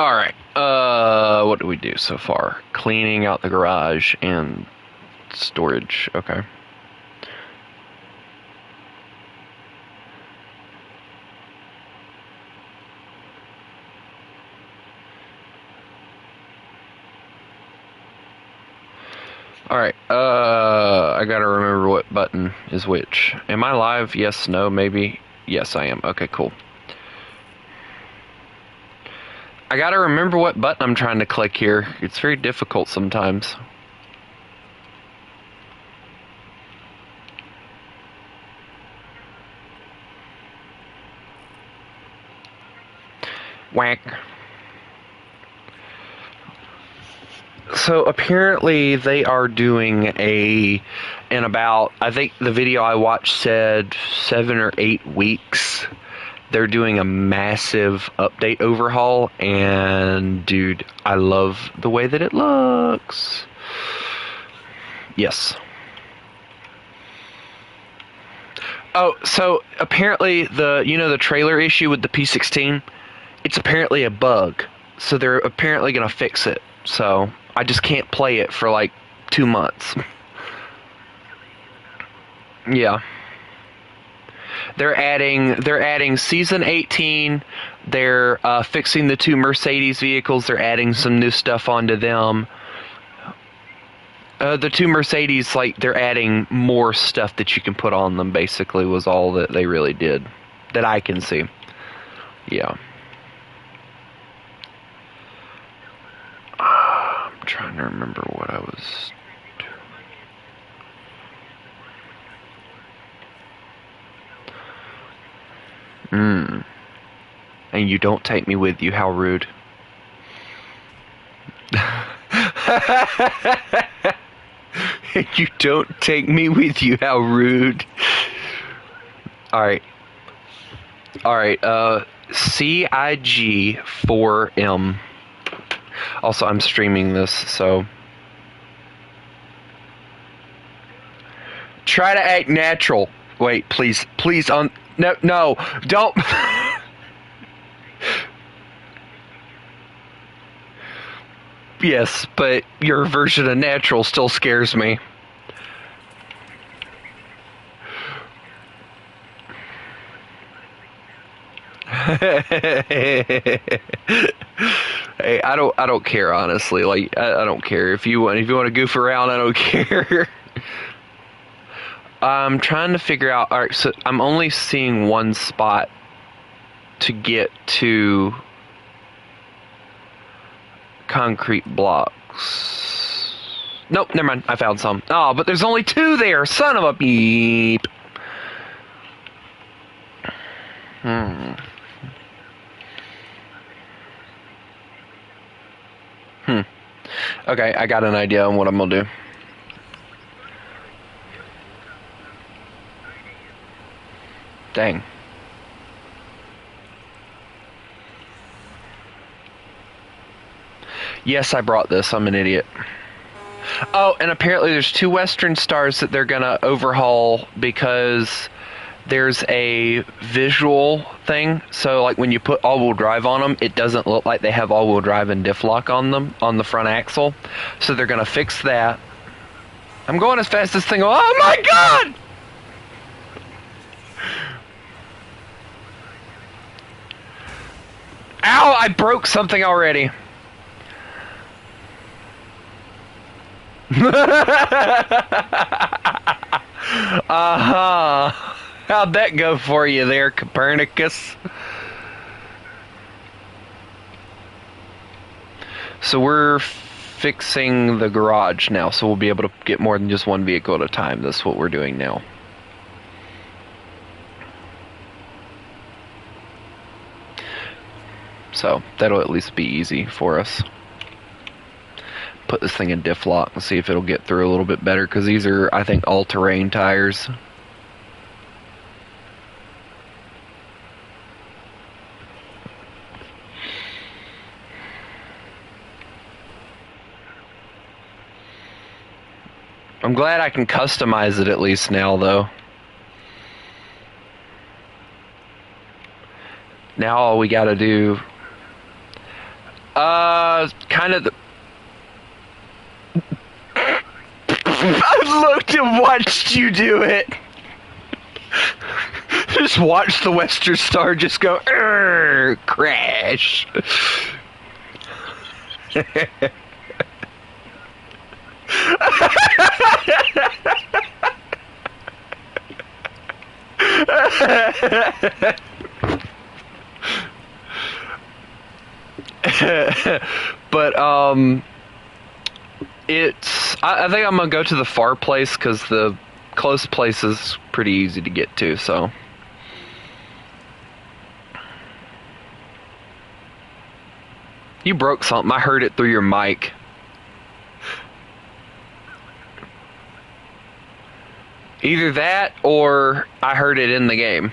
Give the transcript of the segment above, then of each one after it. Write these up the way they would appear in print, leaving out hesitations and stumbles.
Alright, what do we do so far? Cleaning out the garage and storage, okay. Alright, I gotta remember what button is which. Am I live? Yes, no, maybe? Yes, I am. Okay, cool. I gotta remember what button I'm trying to click here. It's very difficult sometimes. Whack. So apparently they are doing in about, I think the video I watched said 7 or 8 weeks. They're doing a massive update overhaul, and dude, I love the way that it looks. Yes. Oh, so apparently the trailer issue with the P16, it's apparently a bug. So they're apparently going to fix it. So I just can't play it for like 2 months. Yeah. They're adding season 18. They're fixing the 2 Mercedes vehicles. They're adding some new stuff onto them. The 2 Mercedes, like, they're adding more stuff that you can put on them, basically, was all that they really did. That I can see. Yeah. I'm trying to remember what I was doing. And you don't take me with you, how rude. You don't take me with you, how rude. Alright. Alright, CIG4M. Also, I'm streaming this, so... Try to act natural. Wait, please, no, don't... Yes, but your version of natural still scares me. Hey, I don't care, honestly. Like, I don't care if you want to goof around. I don't care. I'm trying to figure out. All right, so I'm only seeing one spot to get to concrete blocks. Nope, never mind. I found some. Oh, but there's only 2 there. Son of a beep. Okay, I got an idea on what I'm gonna do. Dang. Yes, I brought this. I'm an idiot. Oh, and apparently there's 2 Western Stars that they're gonna overhaul because there's a visual thing. So, like, when you put all-wheel drive on them, it doesn't look like they have all-wheel drive and diff lock on them, on the front axle. So they're gonna fix that. I'm going as fast as this thing. Oh my god! Ow! I broke something already. How'd that go for you there, Copernicus? So we're fixing the garage now, so we'll be able to get more than just one vehicle at a time. That's what we're doing now. So that'll at least be easy for us. Put this thing in diff lock and see if it'll get through a little bit better, because these are, I think, all-terrain tires. I'm glad I can customize it at least now, though. Now all we gotta do... kind of the... I looked and watched you do it. Just watch the Western Star just go, crash. But I think I'm gonna go to the far place because the close place is pretty easy to get to. So you broke something. I heard it through your mic. Either that or I heard it in the game.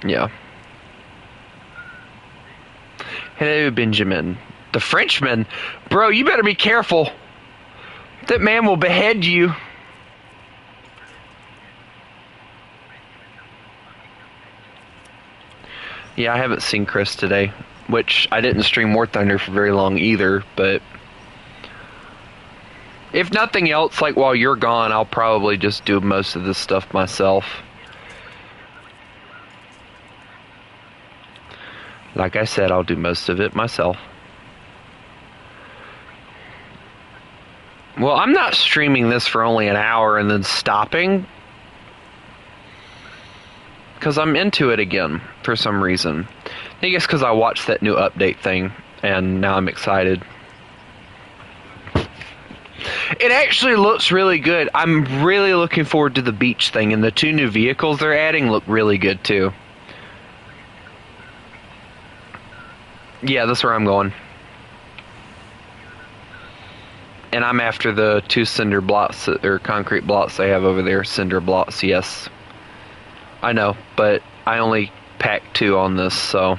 Yeah. Hello, Benjamin. The Frenchman? Bro, you better be careful. That man will behead you. Yeah, I haven't seen Chris today, which I didn't stream War Thunder for very long either, but if nothing else, like while you're gone, I'll probably just do most of this stuff myself. Like I said, I'll do most of it myself. Well, I'm not streaming this for only an hour and then stopping. Because I'm into it again, for some reason. I guess because I watched that new update thing, and now I'm excited. It actually looks really good. I'm really looking forward to the beach thing, and the 2 new vehicles they're adding look really good, too. Yeah, that's where I'm going. And I'm after the 2 cinder blocks, or concrete blocks they have over there. Cinder blocks, yes. I know, but I only packed 2 on this, so...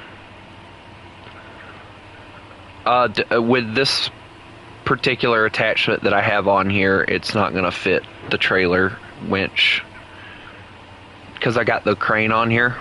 with this particular attachment that I have on here, it's not going to fit the trailer winch. Because I got the crane on here.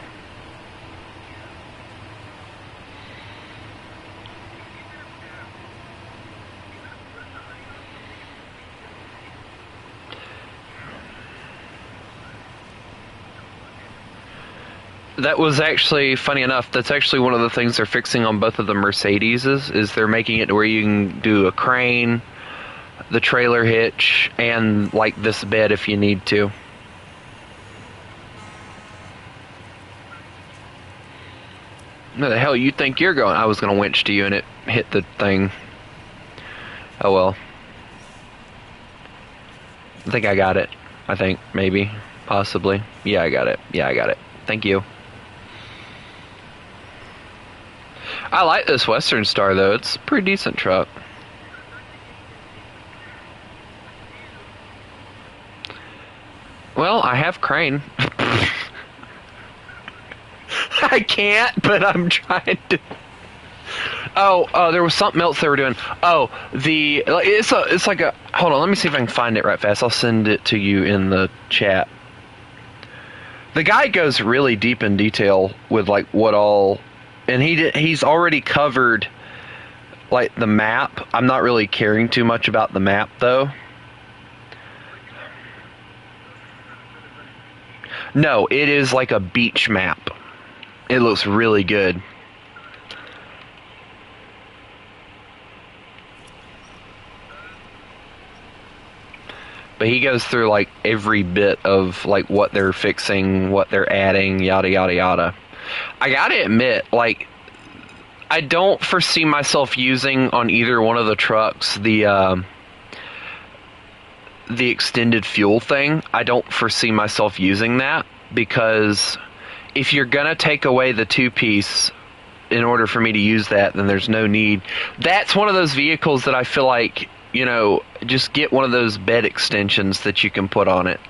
That was actually, funny enough, that's actually one of the things they're fixing on both of the Mercedeses, is they're making it to where you can do a crane, the trailer hitch, and like this bed if you need to. Where the hell you think you're going? I was going to winch to you and it hit the thing. Oh well. I think I got it. I think, maybe, possibly. Yeah, I got it. Yeah, I got it. Thank you. I like this Western Star, though. It's a pretty decent truck. Well, I have crane. I can't, but I'm trying to. Oh, there was something else they were doing. Oh, it's like a. Hold on, let me see if I can find it right fast. I'll send it to you in the chat. The guy goes really deep in detail with like what all, and he's already covered like the map. I'm not really caring too much about the map though. No, it is like a beach map. It looks really good. But he goes through like every bit of like what they're fixing, what they're adding, yada yada yada. I gotta admit, like, I don't foresee myself using on either one of the trucks the extended fuel thing. I don't foresee myself using that, because if you're gonna take away the 2-piece in order for me to use that, then there's no need. That's one of those vehicles that I feel like, you know, just get one of those bed extensions that you can put on it.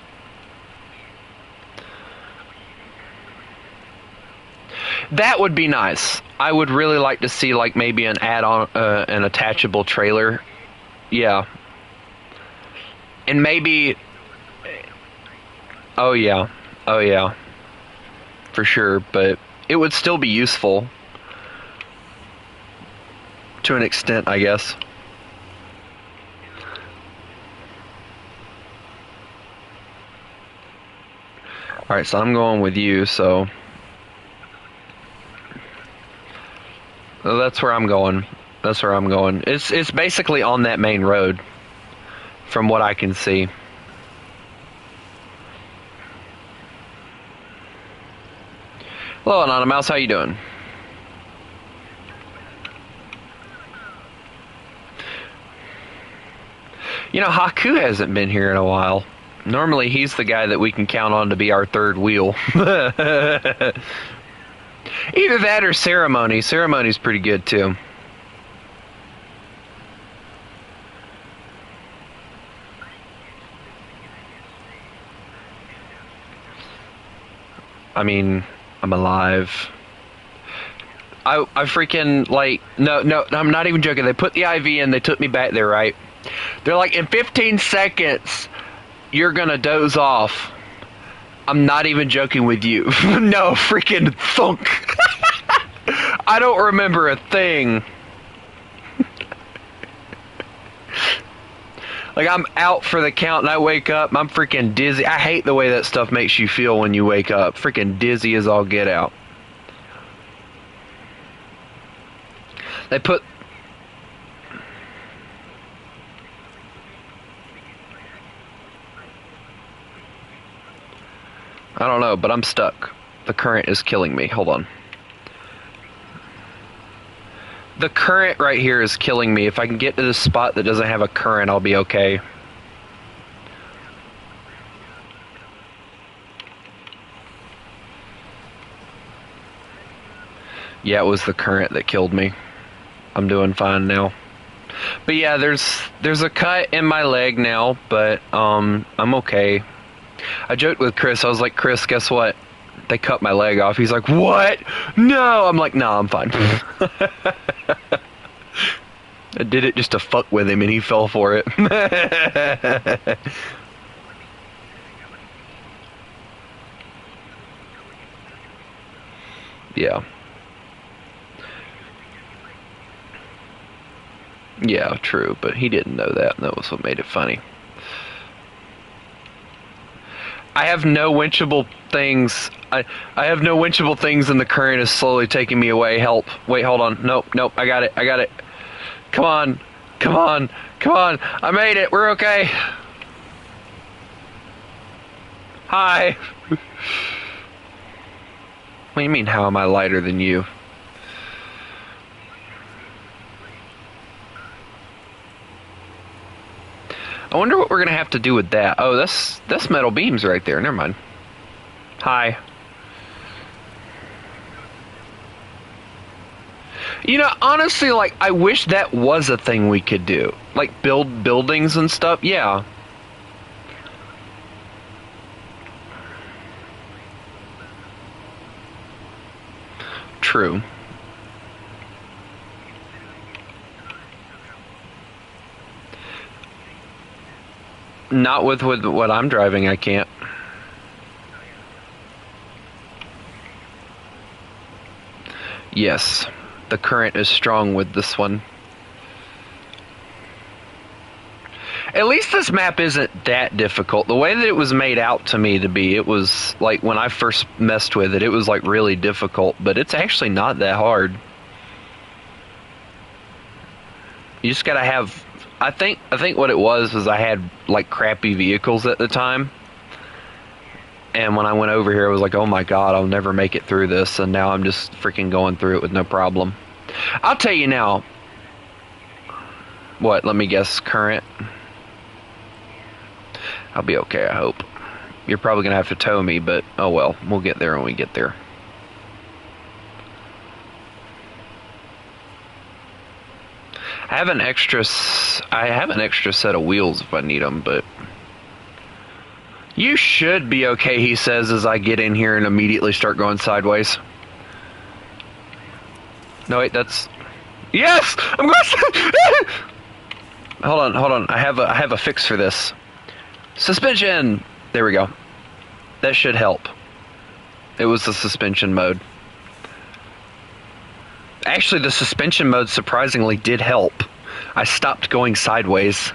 That would be nice. I would really like to see like maybe an add-on, an attachable trailer. Yeah. And maybe... Oh yeah. Oh yeah. For sure, but it would still be useful. To an extent, I guess. Alright, so I'm going with you, so... Well, that's where I'm going. That's where I'm going. It's basically on that main road, from what I can see. Hello, Anonymous. How you doing? You know, Haku hasn't been here in a while. Normally, he's the guy that we can count on to be our third wheel. Either that or Ceremony. Ceremony's pretty good, too. I mean, I'm alive. I freaking, like, no, I'm not even joking. They put the IV in, they took me back there, right? They're like, in 15 seconds, you're gonna doze off. I'm not even joking with you. No, freaking thunk. I don't remember a thing. Like, I'm out for the count and I wake up, I'm freaking dizzy. I hate the way that stuff makes you feel when you wake up. Freaking dizzy as all get out. They put... I don't know, but I'm stuck. The current is killing me. Hold on. The current right here is killing me. If I can get to this spot that doesn't have a current, I'll be okay. Yeah, it was the current that killed me. I'm doing fine now. But yeah, there's a cut in my leg now, but I'm okay. I joked with Chris. I was like, Chris, guess what? They cut my leg off. He's like, what? No! I'm like, no, I'm fine. I did it just to fuck with him, and he fell for it. Yeah. Yeah, true, but he didn't know that, and that was what made it funny. I have no winchable things. I have no winchable things, and the current is slowly taking me away. Help. Wait, hold on. Nope. I got it. Come on. I made it. We're okay. Hi. What do you mean, how am I lighter than you? I wonder what we're gonna have to do with that. Oh, that's metal beams right there. Never mind. Hi. You know, honestly, like, I wish that was a thing we could do. Like, build buildings and stuff. Yeah. True. Not with what I'm driving, I can't. Yes, the current is strong with this one. At least this map isn't that difficult. The way that it was made out to me to be, it was like when I first messed with it, it was like really difficult, but it's actually not that hard. You just gotta have... I think what it was I had like crappy vehicles at the time, and when I went over here I was like, oh my god, I'll never make it through this, and now I'm just freaking going through it with no problem. I'll tell you now. What, let me guess, current? I'll be okay, I hope. You're probably gonna have to tow me, but oh well, we'll get there when we get there. I have an extra set of wheels if I need them, but you should be okay, he says as I get in here and immediately start going sideways. No, wait, that's... Yes! I'm going... Hold on. I have a fix for this. Suspension! There we go. That should help. It was the suspension mode. Actually, the suspension mode surprisingly did help. I stopped going sideways.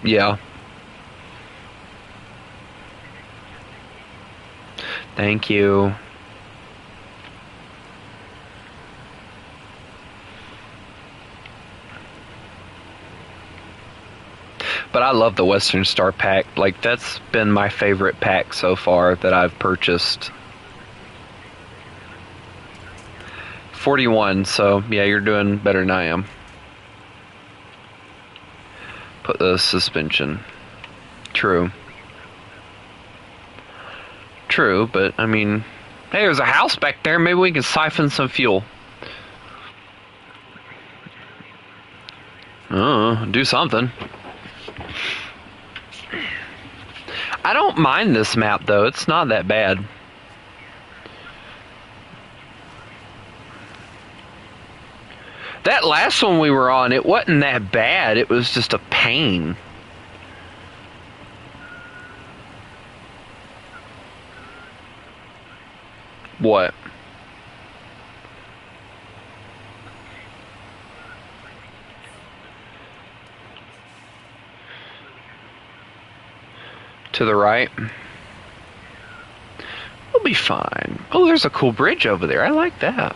Yeah. Thank you. But I love the Western Star pack. Like, that's been my favorite pack so far that I've purchased. 41, so yeah, you're doing better than I am. Put the suspension. True. True, but I mean, hey, there's a house back there. Maybe we can siphon some fuel. Do something. I don't mind this map, though. It's not that bad. That last one we were on, it wasn't that bad. It was just a pain. What? To the right? We'll be fine. Oh, there's a cool bridge over there. I like that.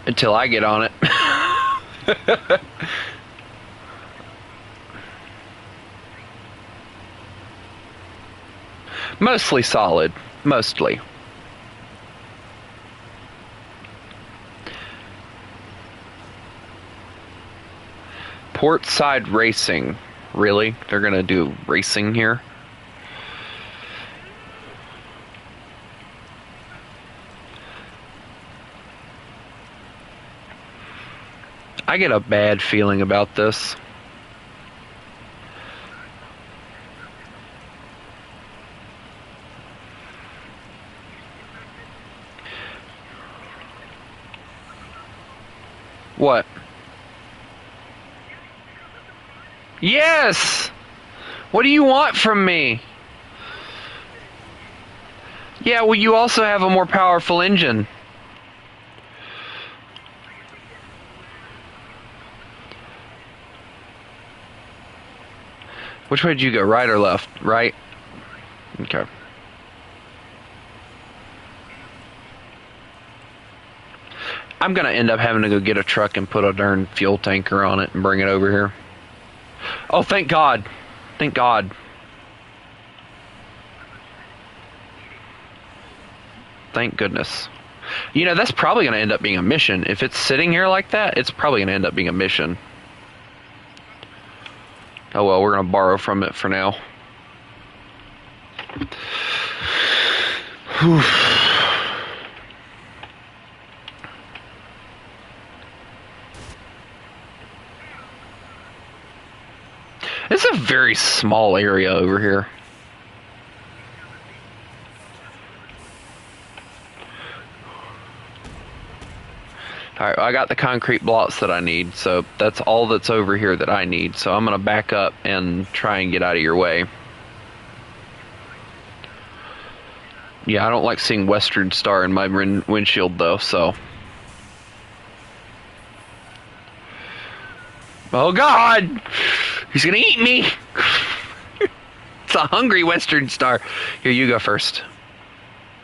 Until I get on it. Mostly solid. Mostly. Port side racing. Really? They're gonna do racing here? I get a bad feeling about this. What? Yes! What do you want from me? Yeah, well, you also have a more powerful engine. Which way did you go? Right or left? Right? Okay. I'm gonna end up having to go get a truck and put a darn fuel tanker on it and bring it over here. Oh, thank God. Thank God. Thank goodness. You know, that's probably going to end up being a mission. If it's sitting here like that, it's probably going to end up being a mission. Oh well, we're going to borrow from it for now. Whew. It's a very small area over here. Alright, I got the concrete blocks that I need, so that's all that's over here that I need. So I'm going to back up and try and get out of your way. Yeah, I don't like seeing Western Star in my windshield though, so... Oh God! He's gonna eat me! It's a hungry Western Star. Here, you go first.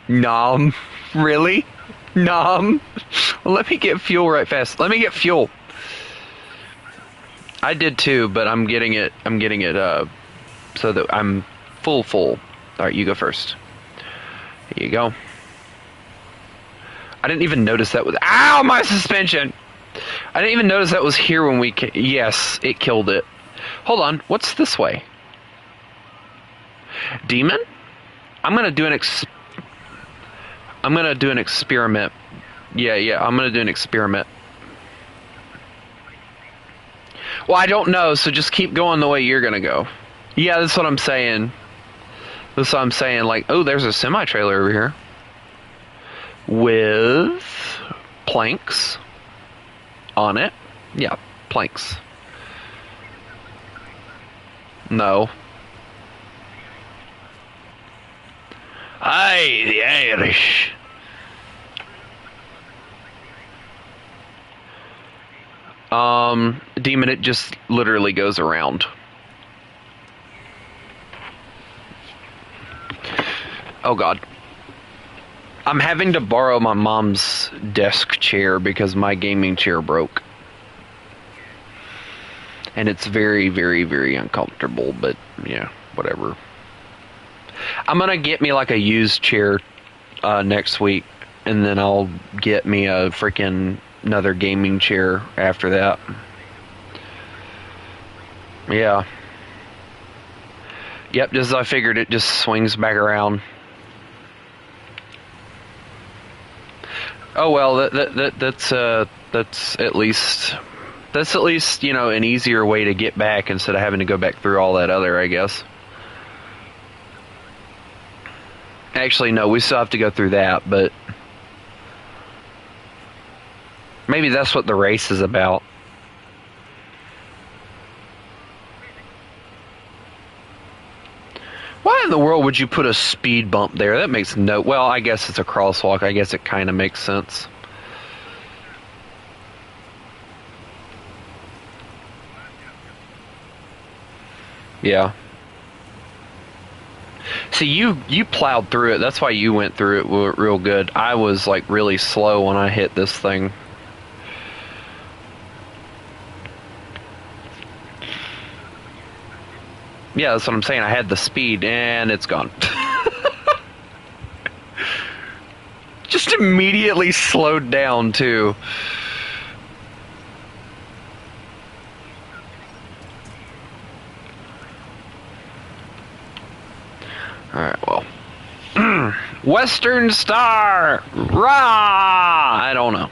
Nom. Really? Nom. Well, let me get fuel right fast. Let me get fuel. I did too, but I'm getting it so that I'm full. Alright, you go first. Here you go. I didn't even notice that was... Ow, my suspension! I didn't even notice that was here when we... Yes, it killed it. Hold on, what's this way? Demon? I'm gonna do an experiment. Yeah, I'm gonna do an experiment. Well, I don't know, so just keep going the way you're gonna go. Yeah, that's what I'm saying. That's what I'm saying, like, oh, there's a semi-trailer over here. With planks on it. Yeah, planks. No. Aye, the Irish. Demon, it just literally goes around. Oh god. I'm having to borrow my mom's desk chair because my gaming chair broke. And it's very, very, very uncomfortable, but yeah, whatever. I'm gonna get me like a used chair next week, and then I'll get me a freaking another gaming chair after that. Yeah. Yep, just as I figured, it just swings back around. Oh well, that's at least you know an easier way to get back instead of having to go back through all that other, I guess. Actually, no, we still have to go through that, but maybe that's what the race is about. Why in the world would you put a speed bump there? That makes no... Well, I guess it's a crosswalk. I guess it kind of makes sense. Yeah. See, you plowed through it. That's why you went through it real good. I was, like, really slow when I hit this thing. Yeah, that's what I'm saying. I had the speed, and it's gone. Just immediately slowed down, too. Alright, well. Western Star! Rah! I don't know.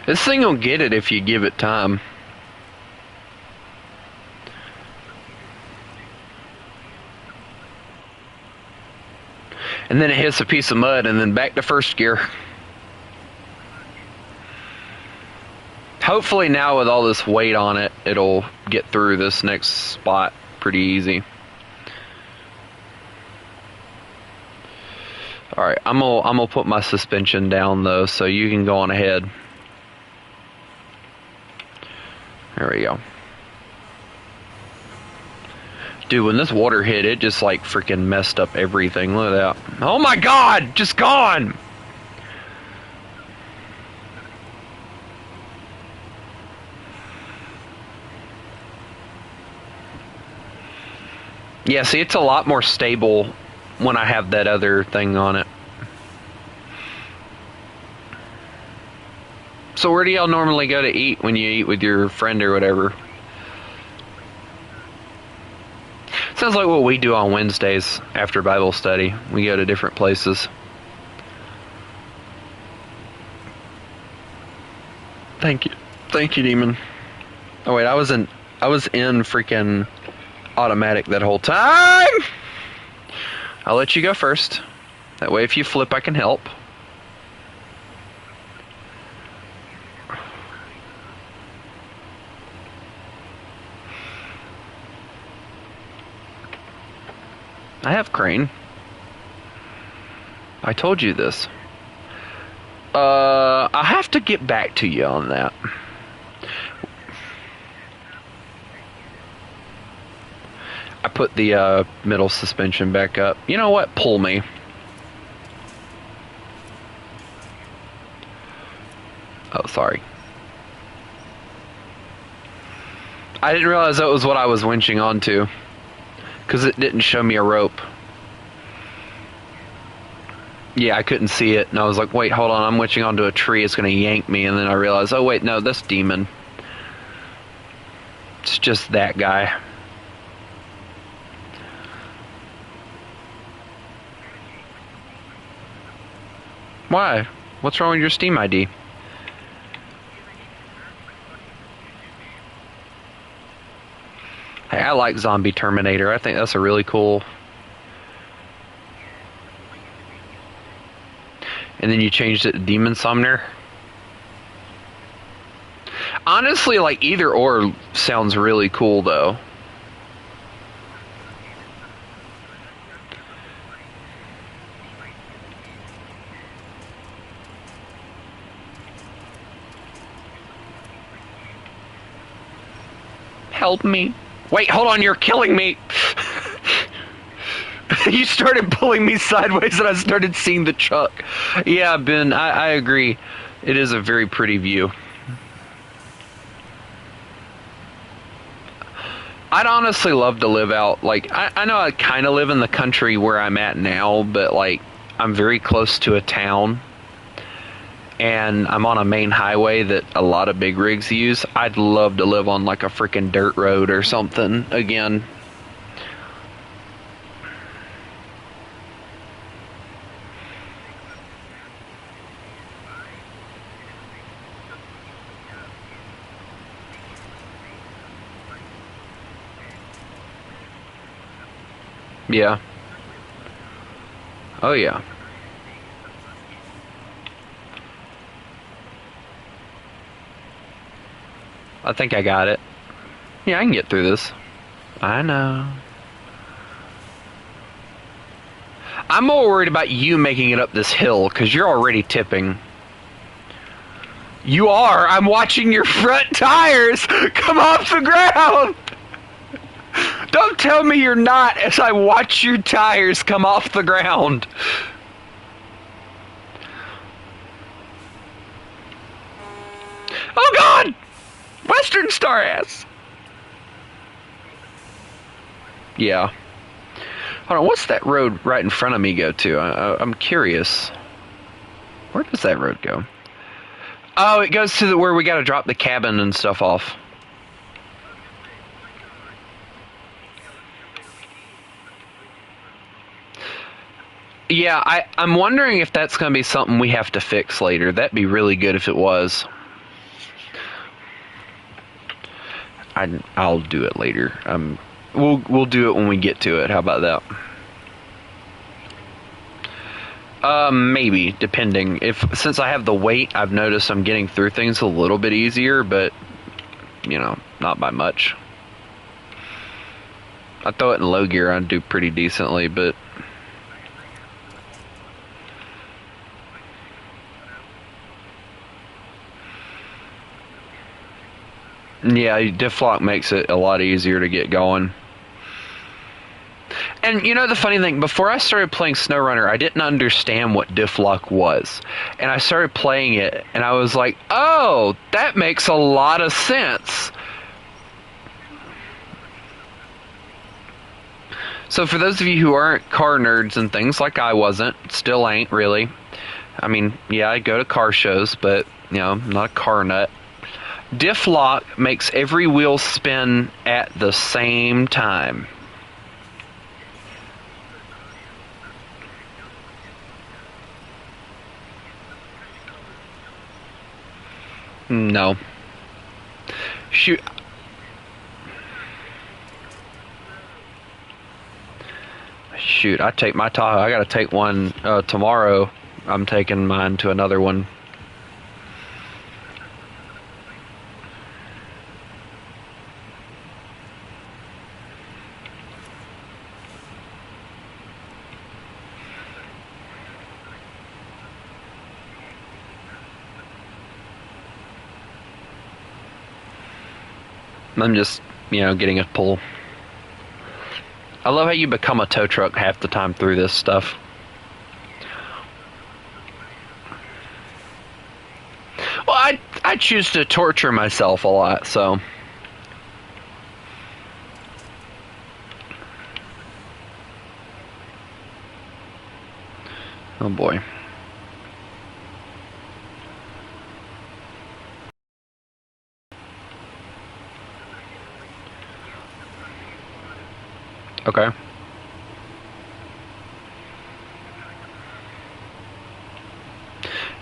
This thing will get it if you give it time. And then it hits a piece of mud and then back to first gear. Hopefully now with all this weight on it, it'll get through this next spot pretty easy. Alright, I'm gonna put my suspension down though, so you can go on ahead. There we go. Dude, when this water hit, it just like freaking messed up everything. Look at that. Oh my god! Just gone! Yeah, see, it's a lot more stable when I have that other thing on it. So where do y'all normally go to eat when you eat with your friend or whatever? Sounds like what we do on Wednesdays after Bible study. We go to different places. Thank you. Thank you, Demon. Oh wait, I was in freaking automatic that whole time. I'll let you go first. That way if you flip I can help. I have crane. I told you this. I have to get back to you on that. I put the middle suspension back up. You know what? Pull me. Oh, sorry. I didn't realize that was what I was winching onto, because it didn't show me a rope. Yeah, I couldn't see it, and I was like, wait, hold on, I'm winching onto a tree, it's going to yank me, and then I realized, oh wait, no, that's Demon. It's just that guy. Why? What's wrong with your Steam ID? Hey, I like Zombie Terminator. I think that's a really cool... And then you changed it to Demon Summoner? Honestly, like either or sounds really cool though. Help me. Wait, hold on, you're killing me. You started pulling me sideways and I started seeing the truck. Yeah, Ben, I agree. It is a very pretty view. I'd honestly love to live out, like, I know I kind of live in the country where I'm at now, but, like, I'm very close to a town, and I'm on a main highway that a lot of big rigs use. I'd love to live on, like, a freaking dirt road or something again. Yeah. Oh, yeah. I think I got it. Yeah, I can get through this. I know. I'm more worried about you making it up this hill, because you're already tipping. You are! I'm watching your front tires come off the ground! Don't tell me you're not as I watch your tires come off the ground. Oh God! Western Star ass! Yeah. Hold on, what's that road right in front of me go to? I'm curious. Where does that road go? Oh, it goes to where we gotta drop the cabin and stuff off. Yeah, I'm wondering if that's going to be something we have to fix later. That'd be really good if it was. I'll do it later. We'll do it when we get to it. How about that? Maybe, depending. Since I have the weight, I've noticed I'm getting through things a little bit easier, but you know, not by much. I throw it in low gear, I'd do pretty decently, but yeah, diff lock makes it a lot easier to get going. And you know the funny thing, before I started playing SnowRunner, I didn't understand what diff lock was. And I started playing it, and I was like, oh, that makes a lot of sense. So for those of you who aren't car nerds and things, like I wasn't, still ain't really. I mean, yeah, I go to car shows, but, you know, I'm not a car nut. Diff lock makes every wheel spin at the same time. No. Shoot. Shoot, I take my Tahoe. I gotta take one tomorrow. I'm taking mine to another one. I'm just, you know, getting a pull. I love how you become a tow truck half the time through this stuff. Well, I choose to torture myself a lot, so. Oh boy. Okay.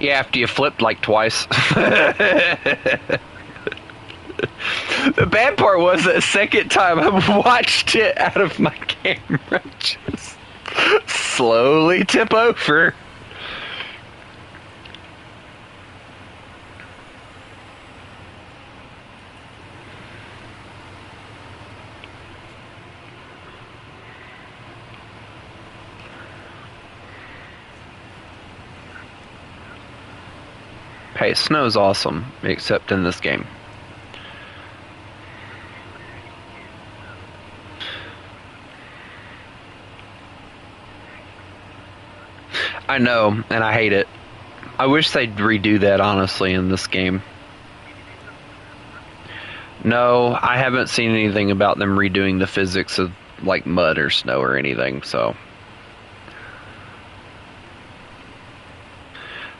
Yeah, after you flipped like twice. The bad part was the second time I watched it out of my camera just slowly tip over. Hey, snow's awesome, except in this game. I know, and I hate it. I wish they'd redo that, honestly, in this game. No, I haven't seen anything about them redoing the physics of, like, mud or snow or anything, so...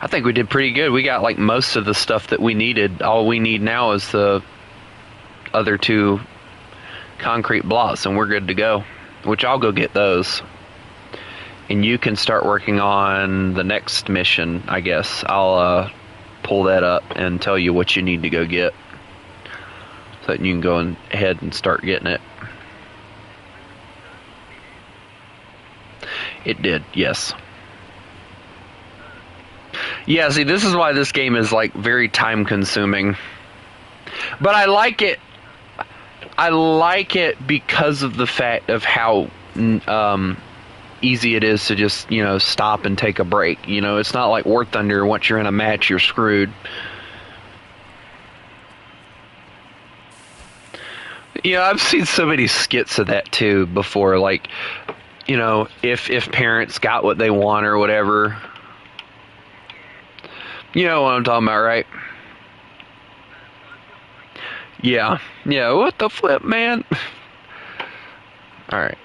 I think we did pretty good. We got, like, most of the stuff that we needed. All we need now is the other two concrete blocks, and we're good to go. Which I'll go get those. And you can start working on the next mission, I guess. I'll pull that up and tell you what you need to go get. So that you can go ahead and start getting it. It did, yes. Yeah, see, this is why this game is, like, very time-consuming. But I like it. I like it because of the fact of how easy it is to just, you know, stop and take a break. You know, it's not like War Thunder. Once you're in a match, you're screwed. Yeah, I've seen so many skits of that too before. Like, you know, if parents got what they want or whatever. You know what I'm talking about, right? Yeah. Yeah, what the flip, man? Alright.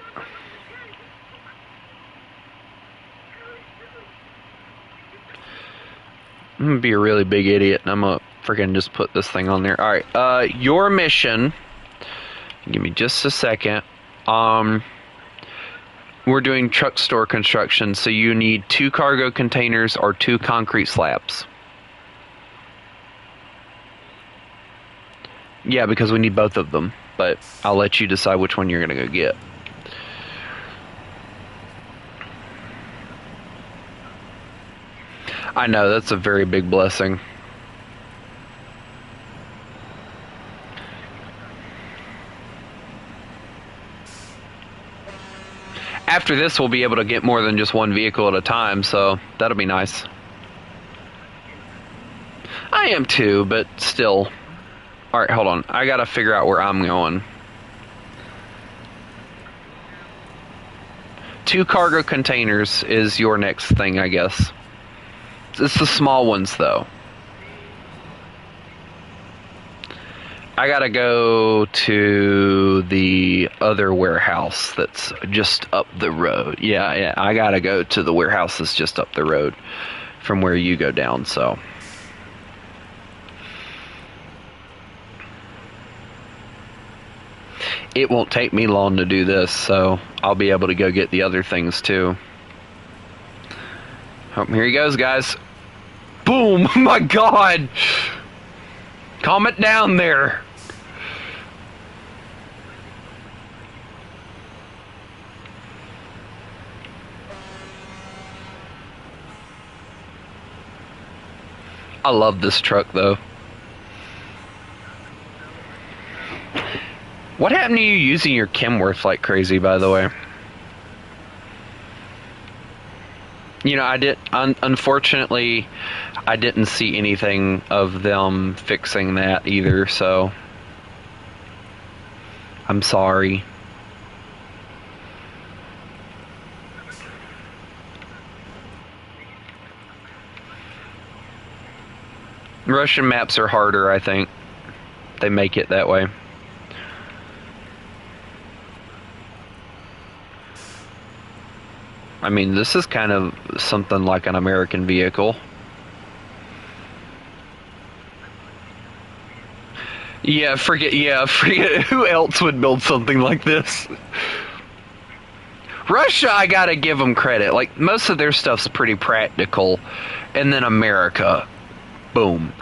I'm gonna be a really big idiot, and I'm gonna freaking just put this thing on there. Alright, your mission... Give me just a second. We're doing truck store construction, so you need 2 cargo containers or 2 concrete slabs. Yeah, because we need both of them, but I'll let you decide which one you're gonna go get. I know, that's a very big blessing. After this, we'll be able to get more than just one vehicle at a time, so that'll be nice. I am too, but still. Alright, hold on. I gotta figure out where I'm going. 2 cargo containers is your next thing, I guess. It's the small ones, though. I gotta go to the other warehouse that's just up the road. Yeah, I gotta go to the warehouse that's just up the road from where you go down, so... It won't take me long to do this, so I'll be able to go get the other things too. Oh, here he goes, guys. Boom! My God! Calm it down there. I love this truck, though. What happened to you using your Kenworth like crazy, by the way? You know, unfortunately, I didn't see anything of them fixing that either, so... I'm sorry. Russian maps are harder, I think. They make it that way. I mean, this is kind of something like an American vehicle. Yeah, forget who else would build something like this? Russia, I gotta give them credit. Like, most of their stuff's pretty practical. And then America, boom.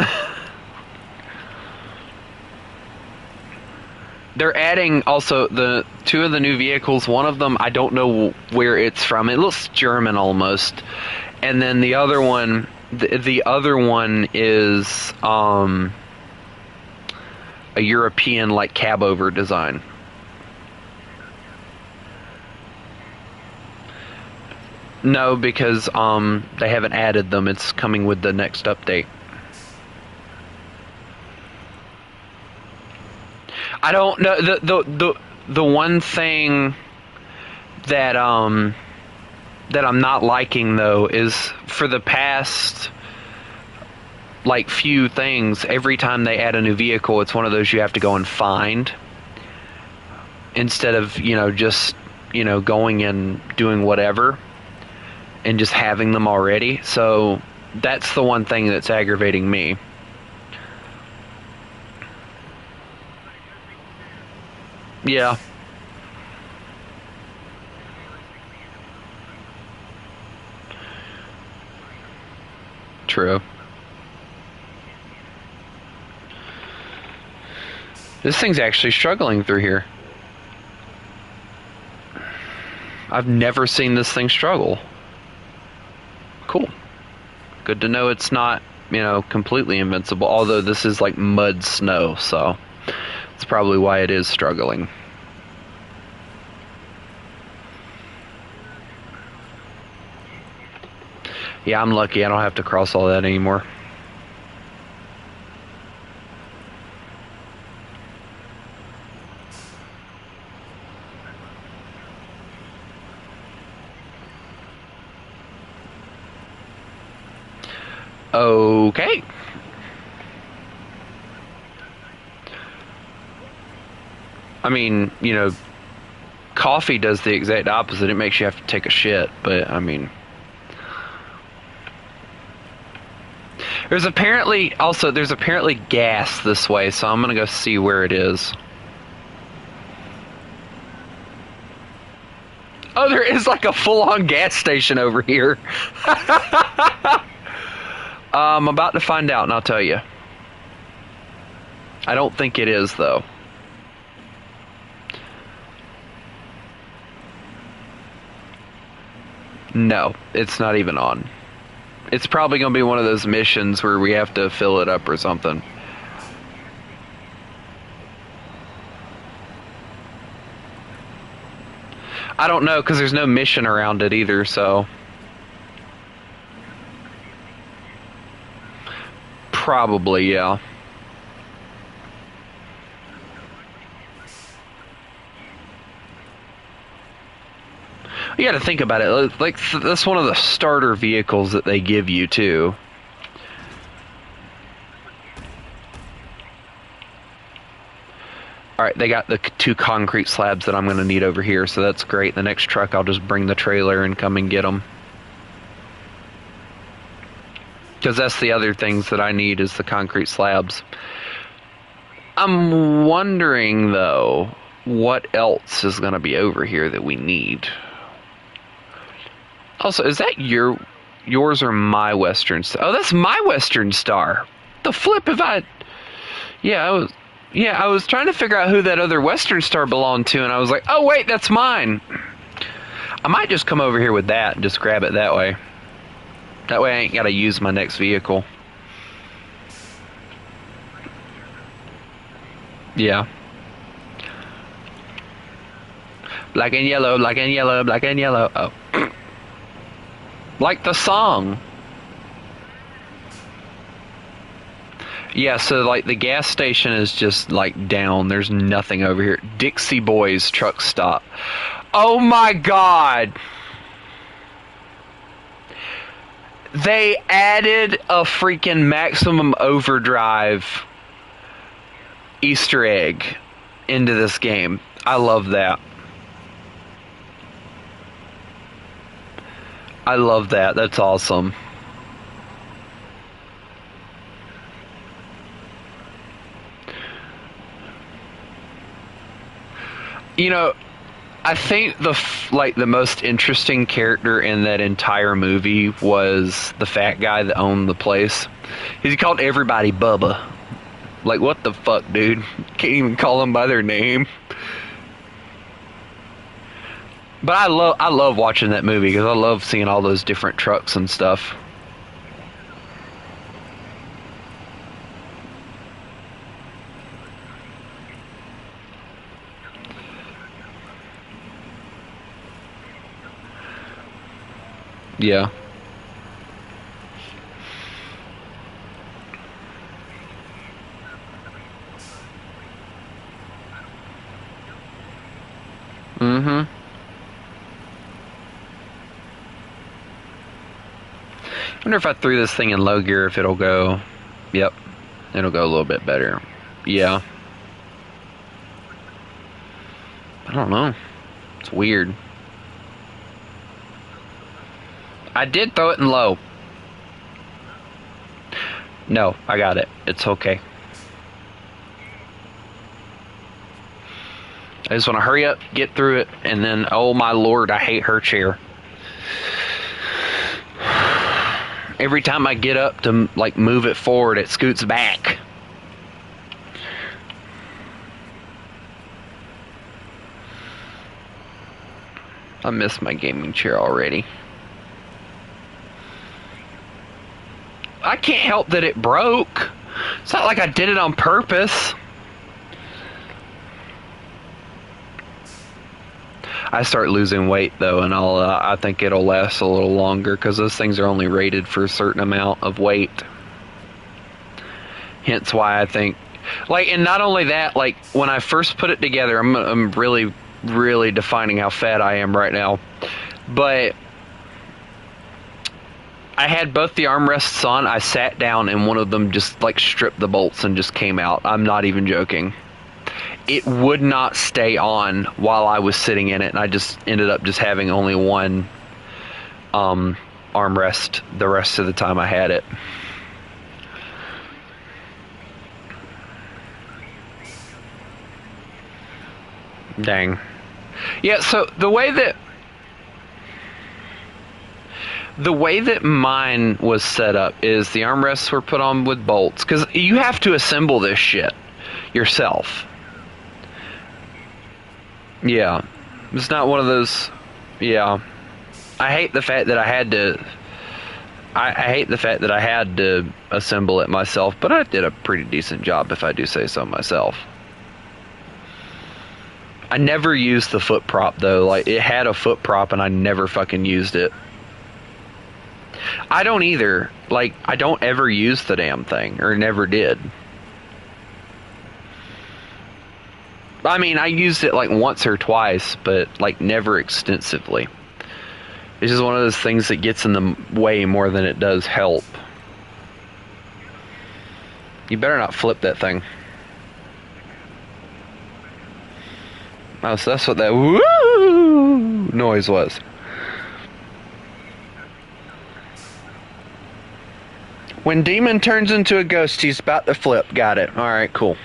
They're adding also the 2 of the new vehicles. One of them, I don't know where it's from. It looks German almost. And then the other one, the other one is a European like cab over design. No, because they haven't added them. It's coming with the next update. I don't know the one thing that that I'm not liking though is for the past like few things, every time they add a new vehicle, it's one of those you have to go and find instead of, just, going and doing whatever and just having them already. So that's the one thing that's aggravating me. Yeah. True. This thing's actually struggling through here. I've never seen this thing struggle. Cool. Good to know it's not, completely invincible. Although this is like mud snow, so that's probably why it is struggling. Yeah, I'm lucky. I don't have to cross all that anymore. Okay. I mean, coffee does the exact opposite. It makes you have to take a shit, but I mean, there's apparently gas this way, so I'm gonna go see where it is. Oh, there is like a full-on gas station over here. I'm about to find out and I'll tell you. I don't think it is though. No, it's not even on. It's probably going to be one of those missions where we have to fill it up or something. I don't know, because there's no mission around it either, so... Probably, yeah. You got to think about it. Like, that's one of the starter vehicles that they give you, too. Alright, they got the 2 concrete slabs that I'm going to need over here, so that's great. The next truck, I'll just bring the trailer and come and get them. Because that's the other things that I need is the concrete slabs. I'm wondering, though, what else is going to be over here that we need. Also, is that yours or my Western Star? Oh, that's my Western Star. The flip have I... Yeah, I was trying to figure out who that other Western Star belonged to, and I was like, oh, wait, that's mine. I might just come over here with that and just grab it that way. That way I ain't got to use my next vehicle. Yeah. Black and yellow, black and yellow, black and yellow. Oh. Like the song. Yeah, so like the gas station is just like down. There's nothing over here. Dixie Boys truck stop. Oh my god. They added a freaking Maximum Overdrive Easter egg into this game. I love that. I love that. That's awesome. I think the most interesting character in that entire movie was the fat guy that owned the place. He called everybody Bubba. Like, what the fuck, dude? Can't even call them by their name. But I love watching that movie because I love seeing all those different trucks and stuff. Yeah. Wonder if I threw this thing in low gear if it'll go. Yep, it'll go a little bit better. Yeah. I don't know. It's weird. I did throw it in low. No, I got it. It's okay. I just want to hurry up, get through it, and then, oh my lord, I hate her chair. Every time I get up to, like, move it forward, it scoots back. I miss my gaming chair already. I can't help that it broke. It's not like I did it on purpose. I start losing weight though, and I think it'll last a little longer because those things are only rated for a certain amount of weight. Hence why I think, like, and not only that, like when I first put it together, I'm really defining how fat I am right now, but I had both the armrests on. I sat down and one of them just like stripped the bolts and just came out. I'm not even joking. It would not stay on while I was sitting in it, and I just ended up just having only one armrest the rest of the time I had it. Dang. Yeah, so the way that mine was set up is the armrests were put on with bolts, because you have to assemble this shit yourself. Yeah, it's not one of those. Yeah, I hate the fact that I had to. I hate the fact that I had to assemble it myself, but I did a pretty decent job, if I do say so myself. I never used the foot prop though. Like, it had a foot prop, and I never fucking used it. I don't either. Like, I don't ever use the damn thing, or never did. I mean, I used it like once or twice, but like never extensively. It's just one of those things that gets in the way more than it does help. You better not flip that thing. Oh, so that's what that woo noise was. When Demon turns into a ghost, he's about to flip. Got it. Alright, cool.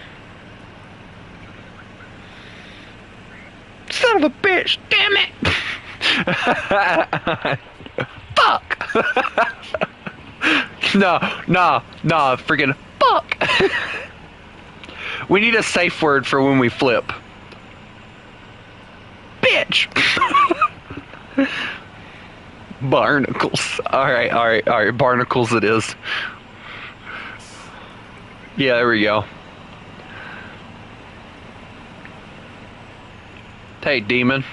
Son of a bitch! Damn it! Fuck! No, freaking fuck! We need a safe word for when we flip. Bitch! Barnacles. Alright, barnacles it is. Yeah, there we go. Hey, Demon.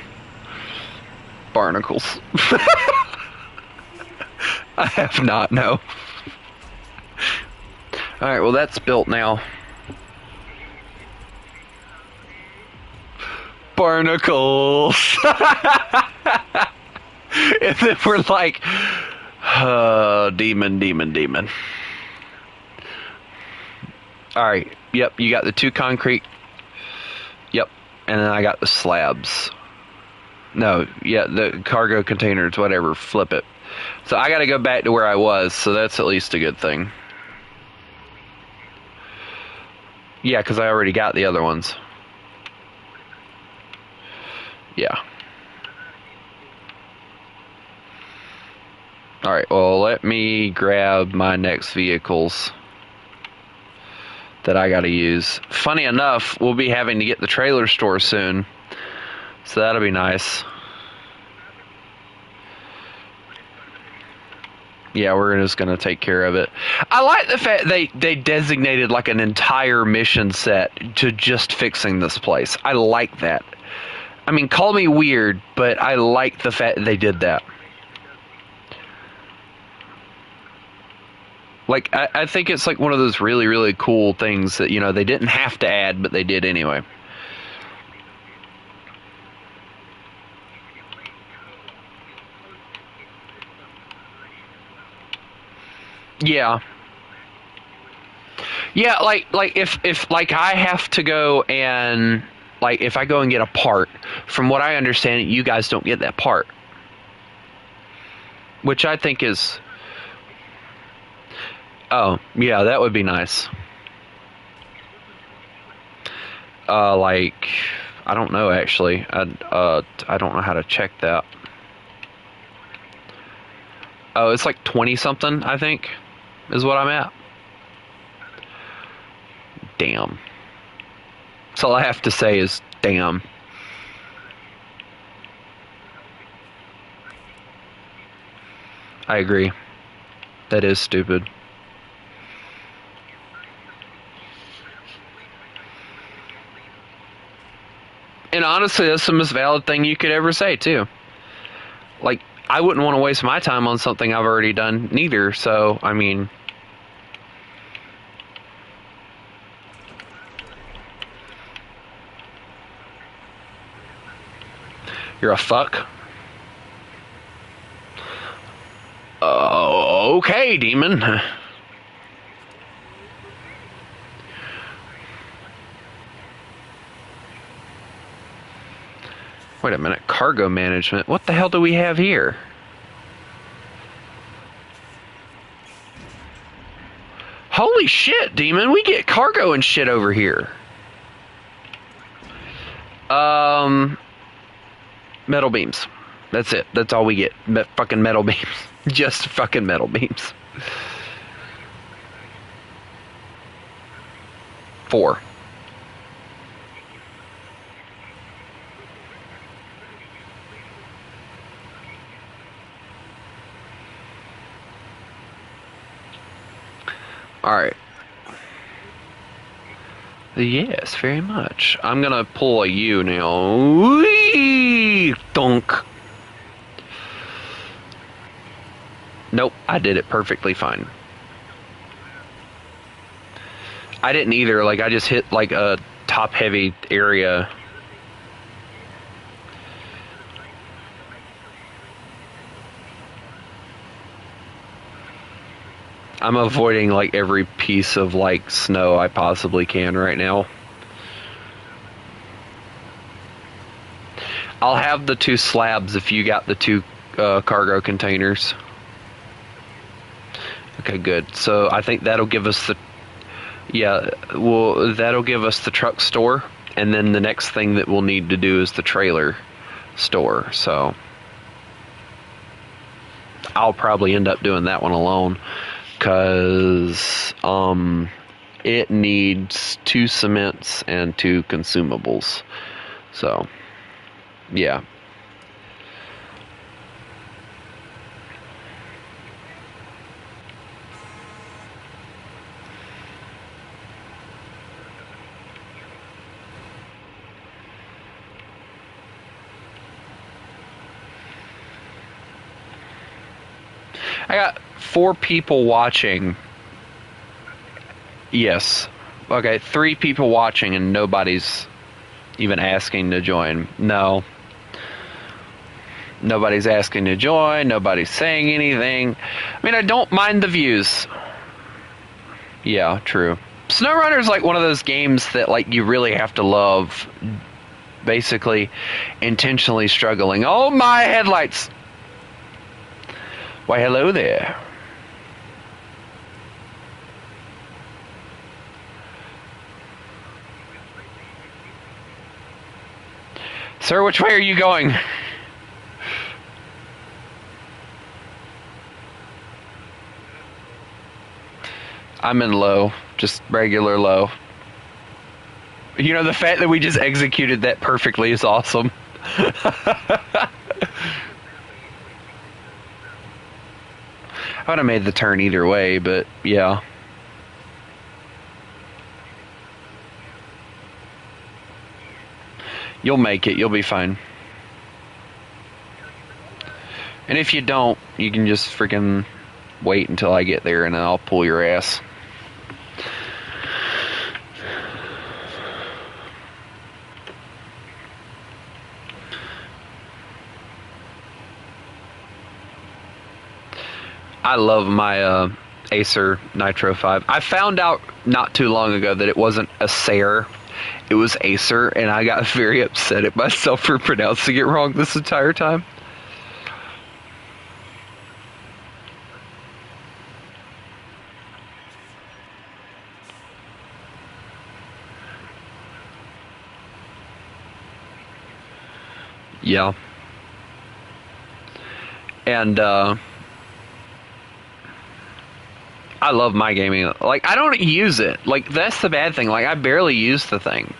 Barnacles. I have not, no. Alright, well that's built now. Barnacles! And then we're like, demon. Alright, yep, you got the 2 concrete. Yep, and then I got the slabs. No, yeah, the cargo containers, whatever, flip it. So I gotta go back to where I was, so that's at least a good thing. Yeah, because I already got the other ones. Yeah. Alright, well, let me grab my next vehicles that I gotta use. Funny enough, we'll be having to get the trailer store soon, so that'll be nice. Yeah, we're just gonna take care of it. I like the fact they designated like an entire mission set to just fixing this place. I like that. I mean, call me weird, but I like the fact that they did that. Like, I think it's like one of those really, really cool things that, you know, they didn't have to add, but they did anyway. Yeah. Yeah, like if like I have to go and like if I go and get a part, from what I understand, you guys don't get that part, which I think is oh yeah, that would be nice. Like I don't know actually. I don't know how to check that. Oh, it's like 20 something, I think, is what I'm at. Damn. That's all I have to say is damn. I agree. That is stupid. And honestly, that's the most valid thing you could ever say, too. Like, I wouldn't want to waste my time on something I've already done, neither. So, I mean, you're a fuck. Okay, demon. Wait a minute. Cargo management. What the hell do we have here? Holy shit, demon. We get cargo and shit over here. Metal beams. That's it. That's all we get. Fucking metal beams. Just fucking metal beams. 4. Alright. Yes, very much. I'm gonna pull a U now. Whee! Thunk. Nope, I did it perfectly fine. I didn't either. Like, I just hit, like, a top-heavy area. I'm avoiding, like, every piece of, like, snow I possibly can right now. I'll have the 2 slabs if you got the 2 cargo containers. Okay, good. So I think that'll give us the... Yeah, well, that'll give us the truck store. And then the next thing that we'll need to do is the trailer store. So I'll probably end up doing that one alone. Because it needs 2 cements and 2 consumables. So, yeah. I got 4 people watching. Yes. Okay, 3 people watching and nobody's even asking to join. No. Nobody's asking to join. Nobody's saying anything. I mean, I don't mind the views. Yeah, true. SnowRunner is like one of those games that like you really have to love. Basically, intentionally struggling. Oh, my headlights! Why, hello there. Sir, which way are you going? I'm in low. Just regular low. You know, the fact that we just executed that perfectly is awesome. I would have made the turn either way, but yeah. You'll make it. You'll be fine. And if you don't, you can just freaking wait until I get there and then I'll pull your ass. I love my Acer Nitro 5. I found out not too long ago that it wasn't Acer, it was Acer, and I got very upset at myself for pronouncing it wrong this entire time. Yeah. And I love my gaming. Like, I don't use it. Like, that's the bad thing. Like, I barely use the thing.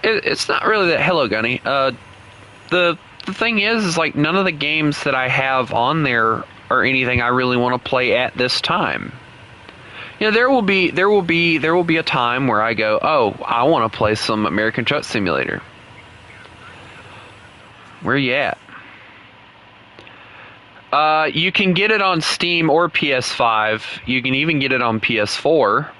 It's not really that. Hello, Gunny. The thing is like none of the games that I have on there are anything I really want to play at this time. You know, there will be a time where I go, oh, I want to play some American Truck Simulator. Where you at? You can get it on Steam or PS5. You can even get it on PS4.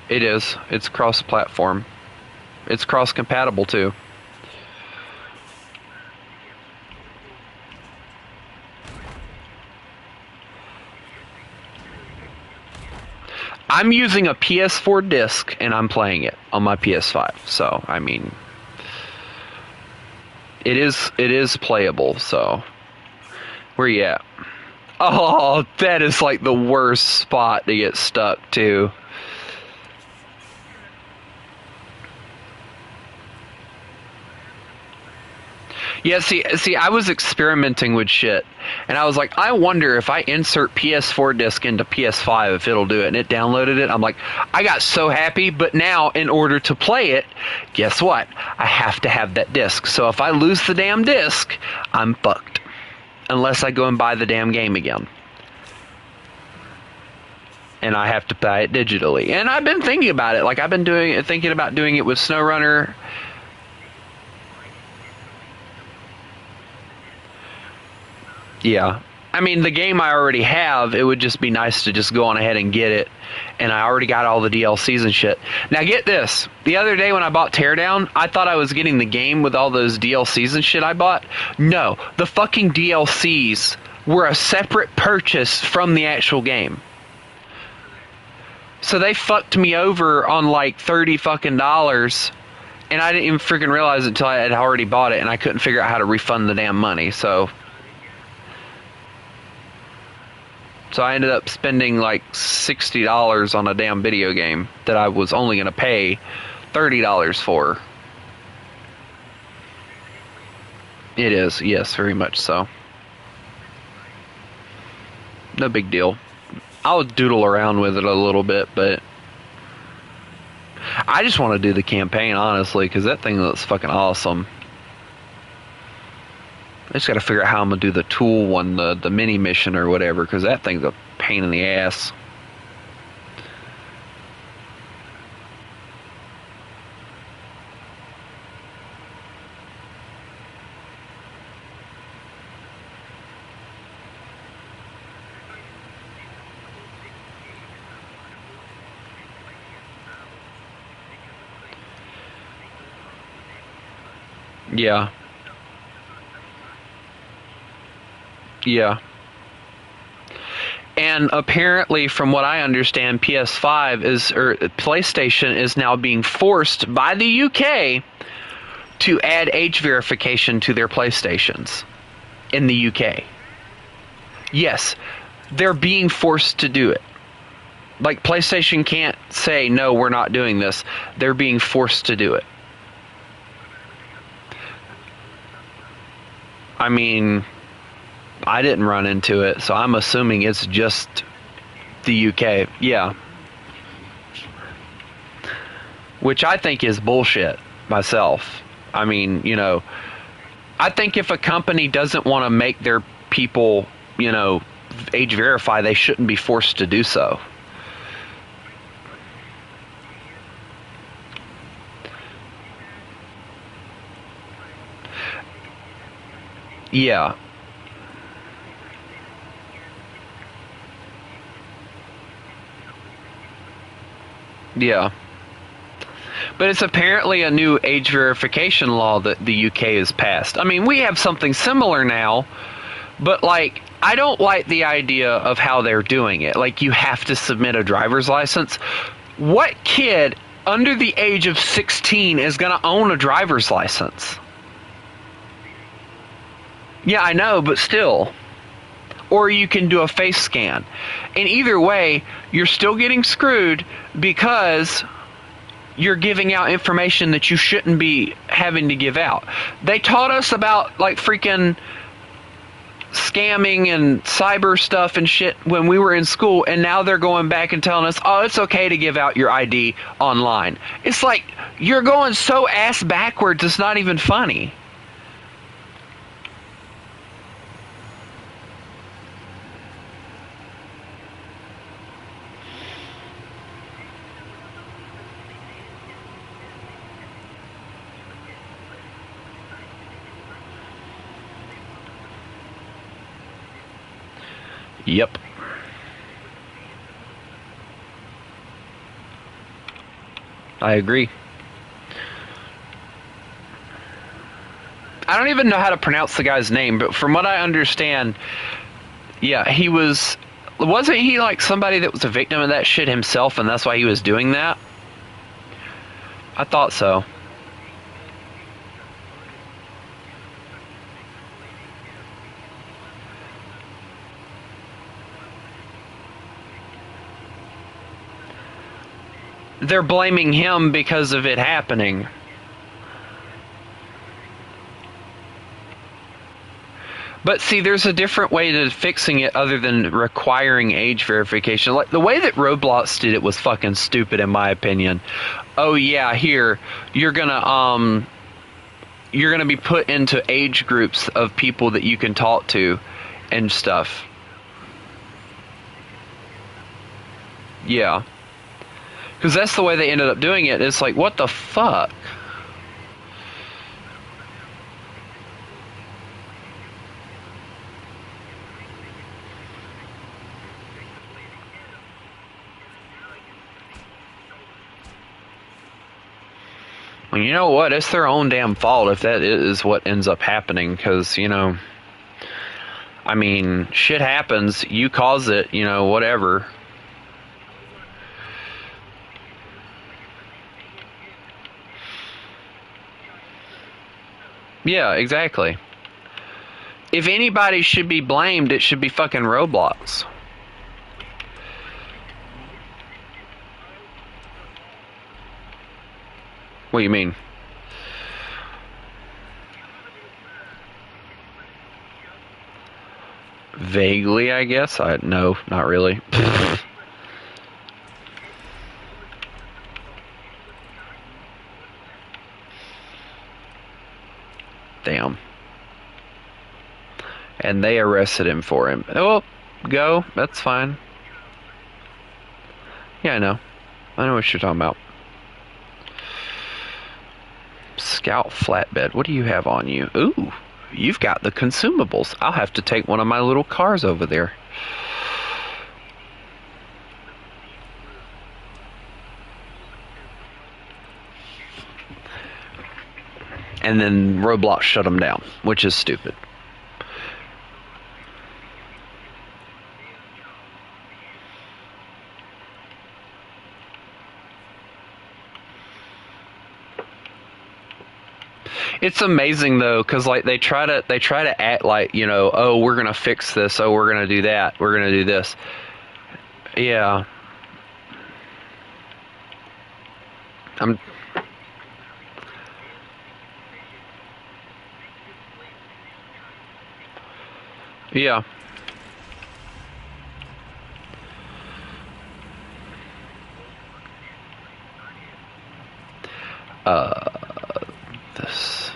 It is. It's cross-platform. It's cross-compatible too. I'm using a PS4 disc and I'm playing it on my PS5. So, I mean, it is playable, so where you at? Oh, that is like the worst spot to get stuck to. Yeah, see, I was experimenting with shit, and I was like, I wonder if I insert PS4 disc into PS5 if it'll do it, and it downloaded it. I'm like, I got so happy, but now in order to play it, guess what? I have to have that disc. So if I lose the damn disc, I'm fucked. Unless I go and buy the damn game again. And I have to buy it digitally. And I've been thinking about it. Like, I've been thinking about doing it with SnowRunner. Yeah. I mean, the game I already have, it would just be nice to just go on ahead and get it. And I already got all the DLCs and shit. Now get this. The other day when I bought Teardown, I thought I was getting the game with all those DLCs and shit I bought. No. The fucking DLCs were a separate purchase from the actual game. So they fucked me over on like $30 fucking dollars. And I didn't even freaking realize it until I had already bought it. And I couldn't figure out how to refund the damn money. So I ended up spending like $60 on a damn video game that I was only going to pay $30 for. It is, yes, very much so. No big deal. I'll doodle around with it a little bit, but I just want to do the campaign, honestly, because that thing looks fucking awesome. I just got to figure out how I'm going to do the tool one, the mini mission or whatever, because that thing's a pain in the ass. Yeah. Yeah. And apparently, from what I understand, PlayStation is now being forced by the UK to add age verification to their PlayStations in the UK. Yes, they're being forced to do it. Like, PlayStation can't say, no, we're not doing this. They're being forced to do it. I mean, I didn't run into it, so I'm assuming it's just the UK. Yeah. Which I think is bullshit myself. I mean, you know, I think if a company doesn't want to make their people, you know, age verify, they shouldn't be forced to do so. Yeah. Yeah. But it's apparently a new age verification law that the UK has passed. I mean, we have something similar now, but like, I don't like the idea of how they're doing it. Like, you have to submit a driver's license. What kid under the age of 16 is going to own a driver's license? Yeah, I know, but still. Or you can do a face scan. And either way, you're still getting screwed because you're giving out information that you shouldn't be having to give out. They taught us about like freaking scamming and cyber stuff and shit when we were in school, and now they're going back and telling us, oh, it's okay to give out your ID online. It's like, you're going so ass backwards, it's not even funny. Yep. I agree. I don't even know how to pronounce the guy's name, but from what I understand, yeah, wasn't he like somebody that was a victim of that shit himself, and that's why he was doing that? I thought so. They're blaming him because of it happening. But see, there's a different way to fixing it other than requiring age verification. Like, the way that Roblox did it was fucking stupid, in my opinion. Oh yeah, here, you're gonna be put into age groups of people that you can talk to and stuff. Yeah. Because that's the way they ended up doing it. It's like, what the fuck? Well, you know what? It's their own damn fault if that is what ends up happening. Because, you know, I mean, shit happens. You cause it, you know, whatever. Yeah, exactly. If anybody should be blamed, it should be fucking Roblox. What do you mean? Vaguely, I guess. No, not really. Damn. And they arrested him for him. Oh, go. That's fine. Yeah, I know. I know what you're talking about. Scout flatbed. What do you have on you? Ooh, you've got the consumables. I'll have to take one of my little cars over there. And then Roblox shut them down, which is stupid. It's amazing though, because like they try to act like, you know, oh, we're gonna fix this, oh, we're gonna do that, we're gonna do this. Yeah. Yeah. This.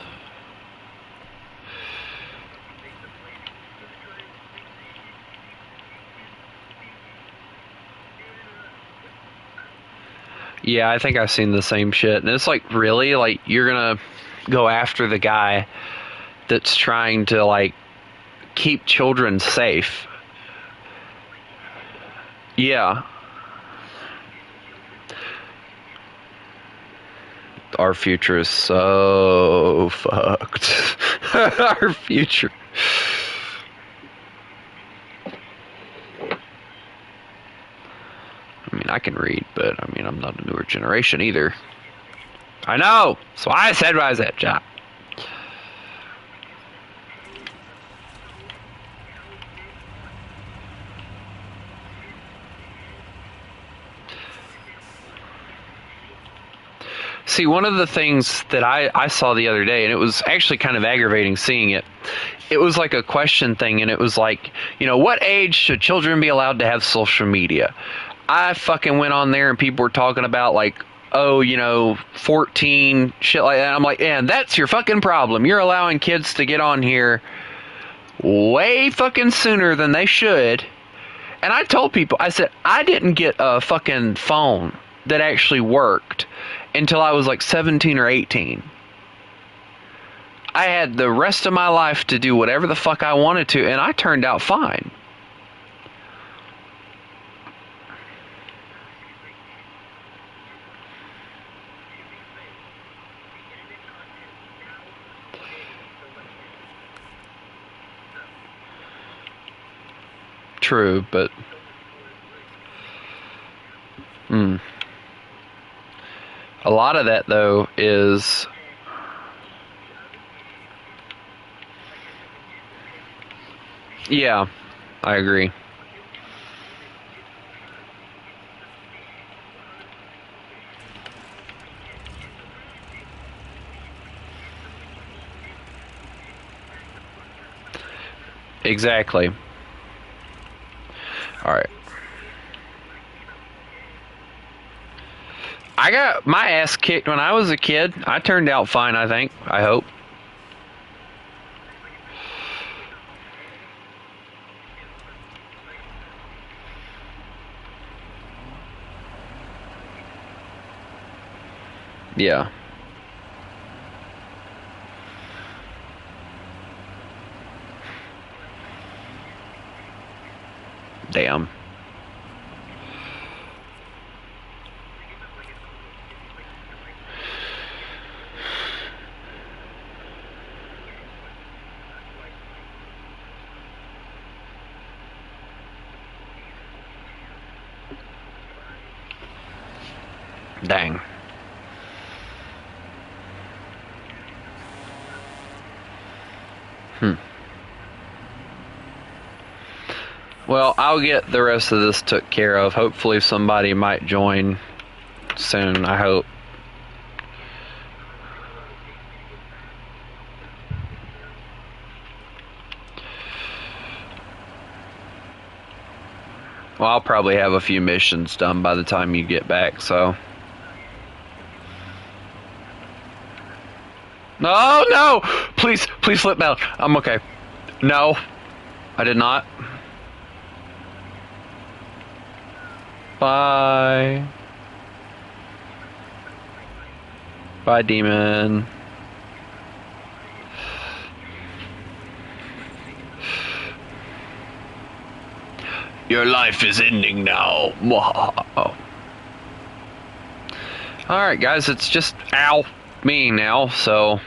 Yeah, I think I've seen the same shit. And it's like, really? Like, you're gonna go after the guy that's trying to, like, keep children safe. Yeah. our future is so fucked. Our future. I mean, I can read, but I mean, I'm not a newer generation either. I know! That's why I said what I said, John. See, one of the things that I saw the other day, and it was actually kind of aggravating seeing it, it was like a question thing, and it was like, you know, what age should children be allowed to have social media? I fucking went on there and people were talking about like, oh, you know, 14, shit like that. I'm like, man, that's your fucking problem. You're allowing kids to get on here way fucking sooner than they should. And I told people, I said, I didn't get a fucking phone that actually worked until I was like 17 or 18. I had the rest of my life to do whatever the fuck I wanted to, and I turned out fine. True, but a lot of that though is yeah, I agree. Exactly. All right. I got my ass kicked when I was a kid. I turned out fine, I think. I hope. Yeah. Damn. Dang. Well, I'll get the rest of this took care of. Hopefully somebody might join soon, I hope. Well, I'll probably have a few missions done by the time you get back, so. No, no! Please, please flip out. I'm okay. No, I did not. Bye. Bye, demon. Your life is ending now. Alright, guys, it's just me now, so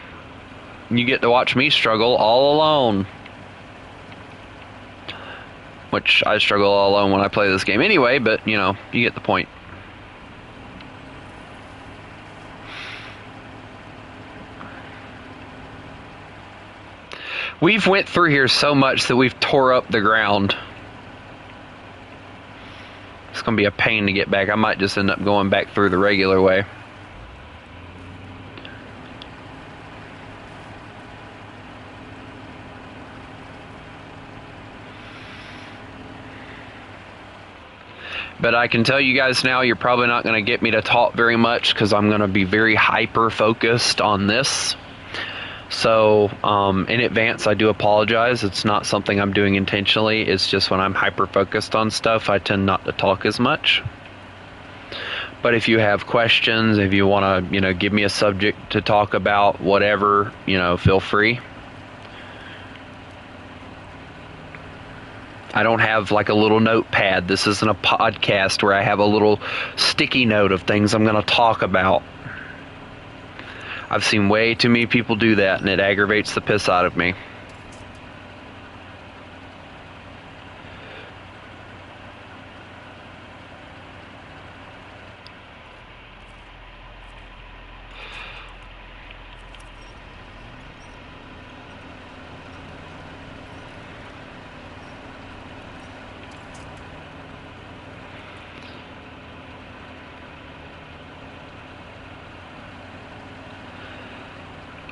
you get to watch me struggle all alone. Which I struggle all alone when I play this game anyway, but, you know, you get the point. We've went through here so much that we've tore up the ground. It's going to be a pain to get back. I might just end up going back through the regular way. But I can tell you guys now, you're probably not going to get me to talk very much because I'm going to be very hyper-focused on this. So, in advance, I do apologize. It's not something I'm doing intentionally. It's just when I'm hyper-focused on stuff, I tend not to talk as much. But if you have questions, if you want to, you know, give me a subject to talk about, whatever, you know, feel free. I don't have like a little notepad. This isn't a podcast where I have a little sticky note of things I'm going to talk about. I've seen way too many people do that, and it aggravates the piss out of me.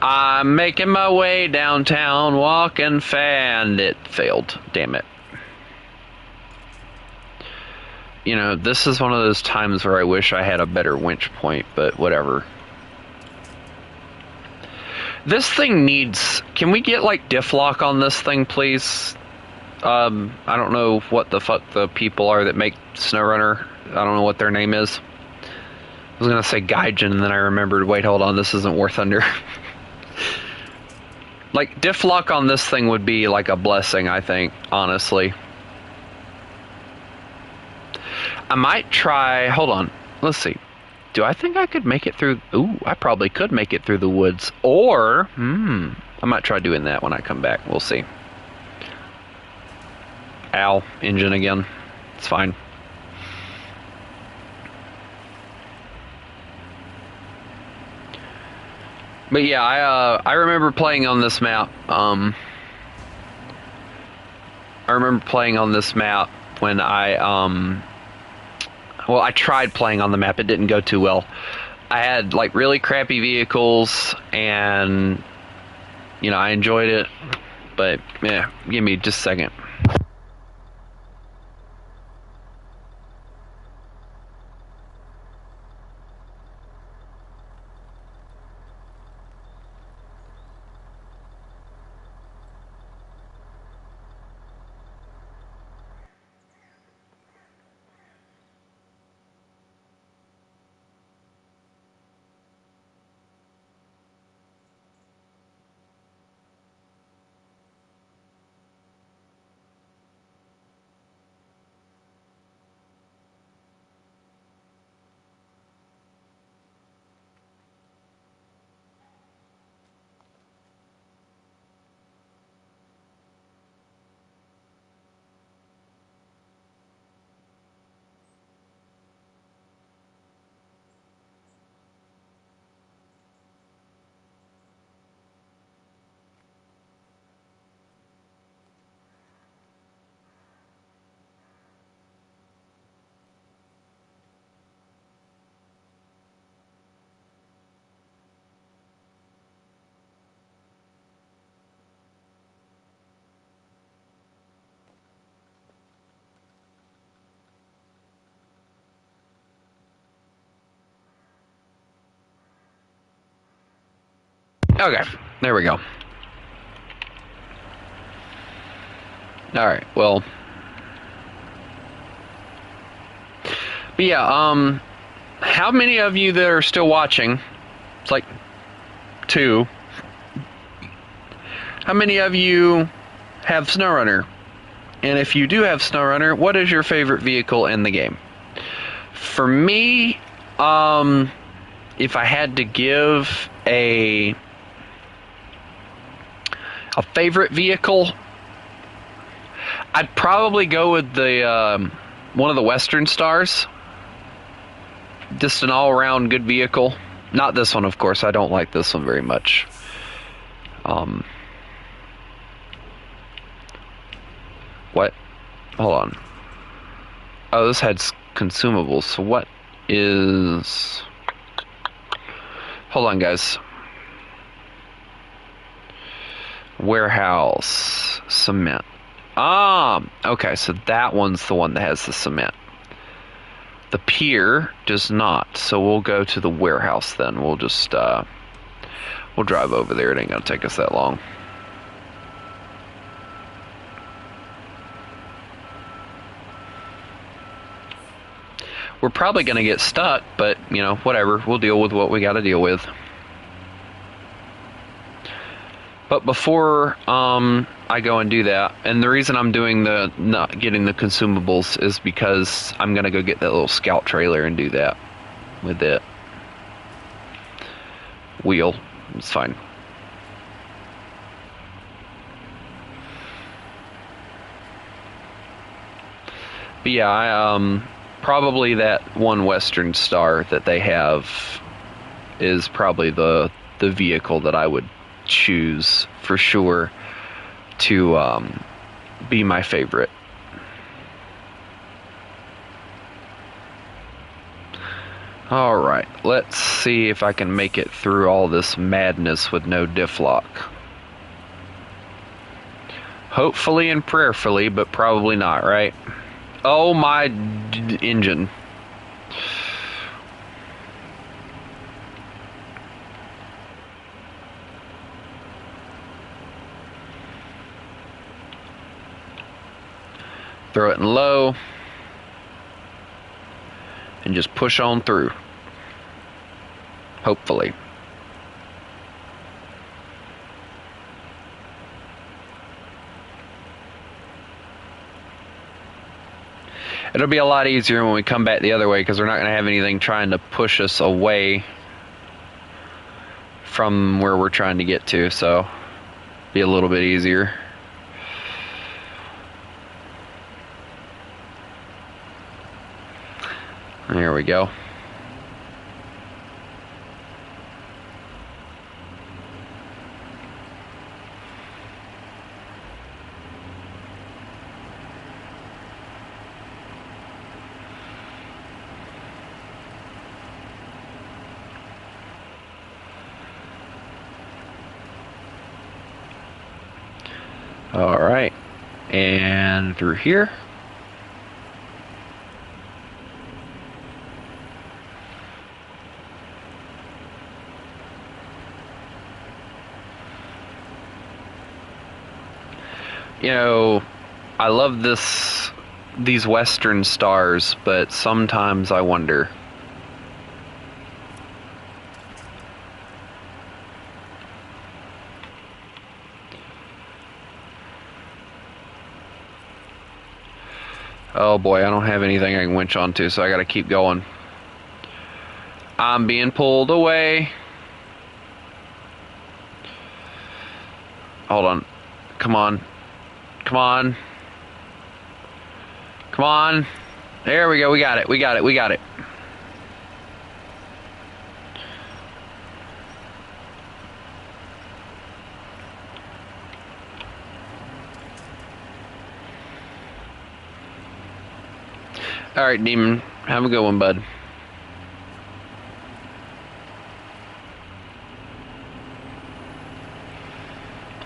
I'm making my way downtown, walking fan. It failed. Damn it. You know, this is one of those times where I wish I had a better winch point, but whatever. This thing needs... Can we get, like, diff lock on this thing, please? I don't know what the fuck the people are that make SnowRunner. I don't know what their name is. I was gonna say Gaijin, and then I remembered, wait, hold on, this isn't War Thunder. Like, diff lock on this thing would be like a blessing, I think, honestly. I might try... Hold on. Let's see. Do I think I could make it through... Ooh, I probably could make it through the woods. Or... I might try doing that when I come back. We'll see. Ow. Engine again. It's fine. But yeah, I remember playing on this map. I remember playing on this map when well, I tried playing on the map. It didn't go too well. I had like really crappy vehicles, and you know, I enjoyed it. But yeah, give me just a second. Okay, there we go. Alright, well. But yeah, how many of you that are still watching, it's like 2, how many of you have SnowRunner? And if you do have SnowRunner, what is your favorite vehicle in the game? For me, if I had to give a favorite vehicle, I'd probably go with the one of the Western Stars. Just an all-around good vehicle. Not this one, of course. I don't like this one very much. What? Hold on. Oh, this had consumables. So what is... Hold on, guys. Warehouse. Cement. Okay, so that one's the one that has the cement. The pier does not, so we'll go to the warehouse then. We'll just, we'll drive over there. It ain't gonna take us that long. We're probably gonna get stuck, but, you know, whatever. We'll deal with what we gotta deal with. But before I go and do that, and the reason I'm doing the not getting the consumables is because I'm gonna go get that little scout trailer and do that with it. wheel. It's fine. But yeah, I probably that one Western Star that they have is probably the vehicle that I would choose for sure to be my favorite. Alright, let's see if I can make it through all this madness with no diff lock. Hopefully and prayerfully, but probably not, right? Oh my engine. Throw it in low. And just push on through. Hopefully. It'll be a lot easier when we come back the other way because we're not going to have anything trying to push us away from where we're trying to get to, so be a little bit easier. There we go. All right, and through here. You know, I love these Western Stars, but sometimes I wonder. Oh boy, I don't have anything I can winch onto, so I gotta keep going. I'm being pulled away. Hold on. Come on. Come on. Come on. There we go. We got it. We got it. We got it. All right, Demon. Have a good one, bud.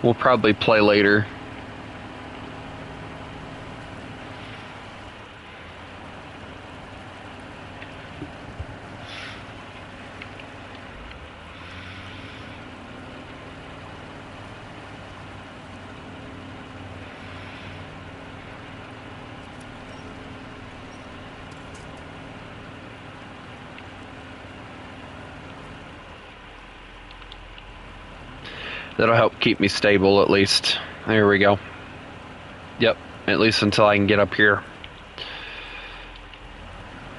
We'll probably play later. That'll help keep me stable at least. There we go. Yep, at least until I can get up here.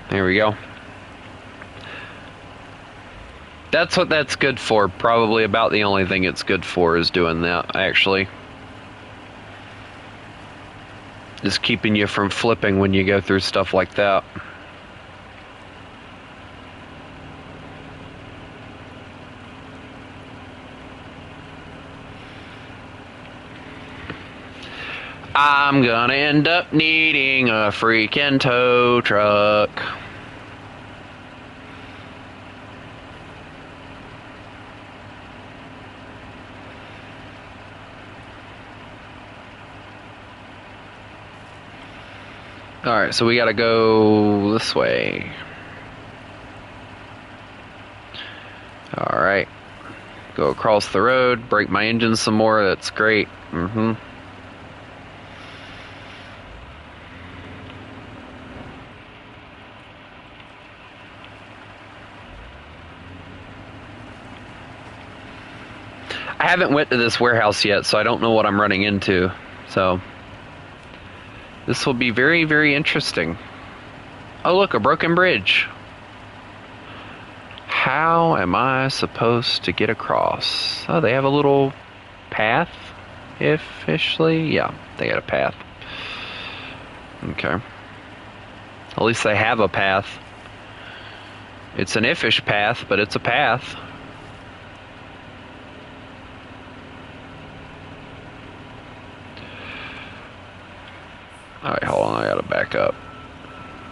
There we go. That's what that's good for. Probably about the only thing it's good for is doing that, actually. Just keeping you from flipping when you go through stuff like that. I'm gonna end up needing a freaking tow truck. Alright, so we gotta go this way. Alright. Go across the road, brake my engine some more, that's great. I haven't went to this warehouse yet, so I don't know what I'm running into. So this will be very, very interesting. Oh look, a broken bridge. how am I supposed to get across? Oh, they have a little path, officially. Yeah, they got a path. Okay. At least they have a path. It's an iffish path, but it's a path. Alright, hold on, I gotta back up.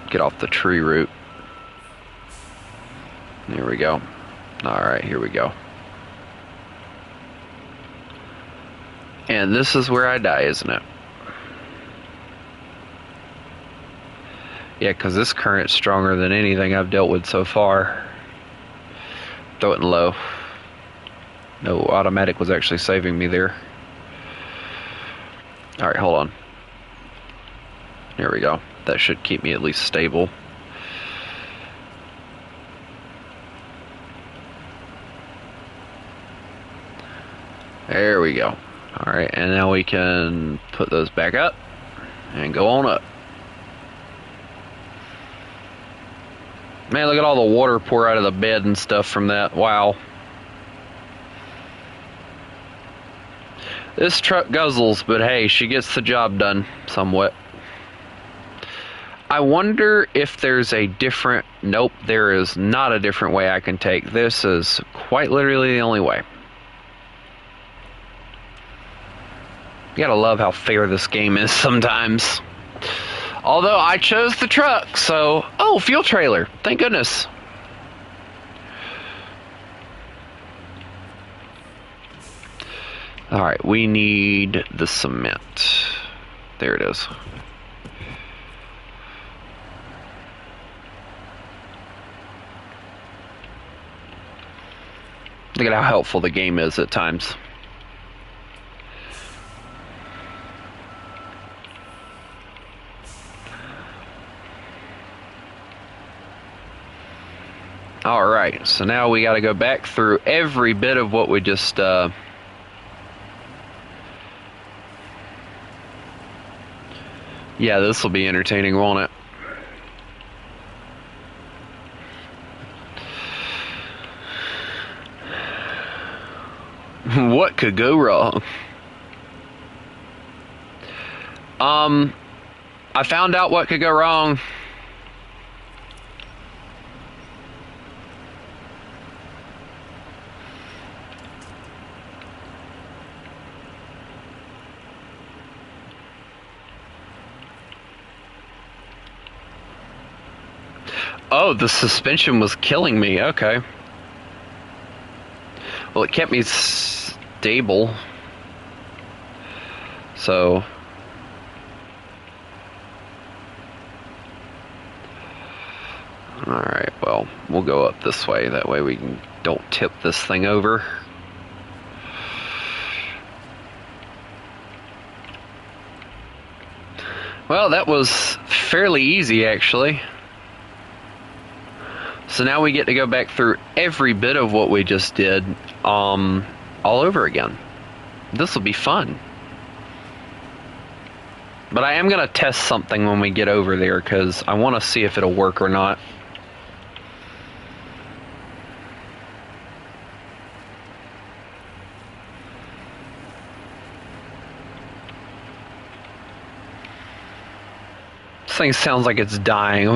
Get off the tree root. There we go. Alright, here we go. And this is where I die, isn't it? Yeah, because this current's stronger than anything I've dealt with so far. Throw it in low. No, automatic was actually saving me there. Alright, hold on. There we go. That should keep me at least stable. There we go. Alright, and now we can put those back up and go on up. Man, look at all the water pour out of the bed and stuff from that. Wow. This truck guzzles, but hey, she gets the job done somewhat. I wonder if there's a different... Nope, there is not a different way I can take. This is quite literally the only way. You gotta love how fair this game is sometimes. Although I chose the truck, so... Oh, fuel trailer. Thank goodness. Alright, we need the cement. There it is. Look at how helpful the game is at times. Alright, so now we got to go back through every bit of what we just... Yeah, this will be entertaining, won't it? What could go wrong? I found out what could go wrong. Oh, the suspension was killing me. Okay. Well, it kept me stable. So... Alright, well, we'll go up this way. That way we don't tip this thing over. Well, that was fairly easy, actually. So now we get to go back through every bit of what we just did all over again. This will be fun. But I am going to test something when we get over there because I want to see if it'll work or not. This thing sounds like it's dying.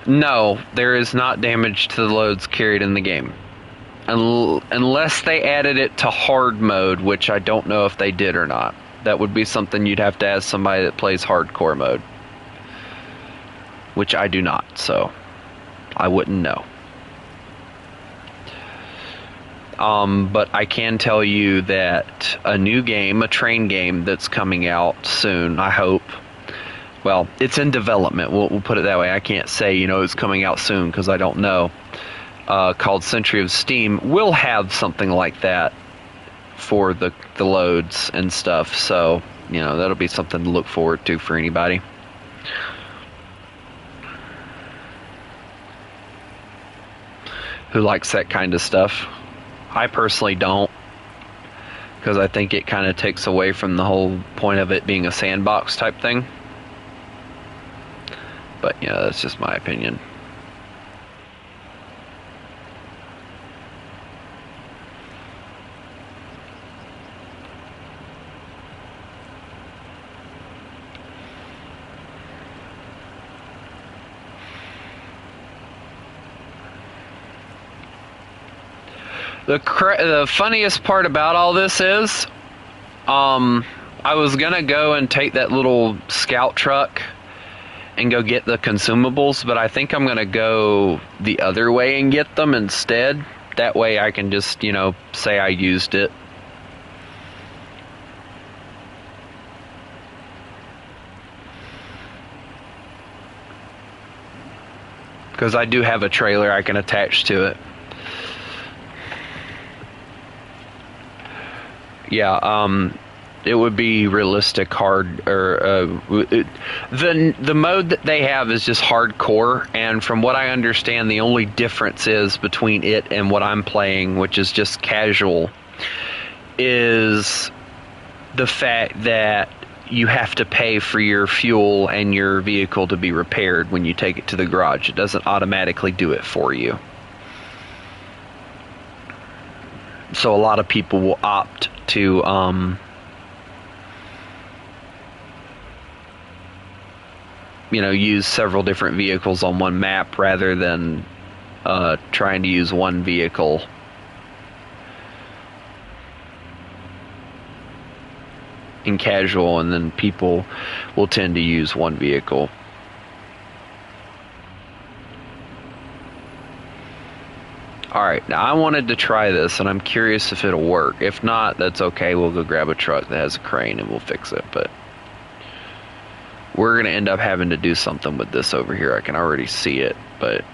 No, there is not damage to the loads carried in the game. Unless they added it to hard mode, which I don't know if they did or not. That would be something you'd have to ask somebody that plays hardcore mode. Which I do not, so I wouldn't know. But I can tell you that a new game, a train game that's coming out soon, I hope. Well, it's in development, we'll put it that way. I can't say, it's coming out soon because I don't know. Called Century of Steam will have something like that for the loads and stuff. So, that'll be something to look forward to for anybody. Who likes that kind of stuff. I personally don't. because I think it kind of takes away from the whole point of it being a sandbox type thing. But yeah, that's just my opinion. The funniest part about all this is, I was gonna go and take that little scout truck and go get the consumables, but I think I'm gonna go the other way and get them instead. That way I can just, you know, say I used it. Because I do have a trailer I can attach to it. Yeah, it would be realistic hard, or the mode that they have is just hardcore, and from what I understand, the only difference is between it and what I'm playing, which is just casual, is the fact that you have to pay for your fuel and your vehicle to be repaired when you take it to the garage. It doesn't automatically do it for you. So a lot of people will opt to you know, use several different vehicles on one map rather than trying to use one vehicle. In casual, and then people will tend to use one vehicle. Alright, now I wanted to try this, and I'm curious if it'll work. If not, that's okay. We'll go grab a truck that has a crane and we'll fix it. But we're going to end up having to do something with this over here. I can already see it, but...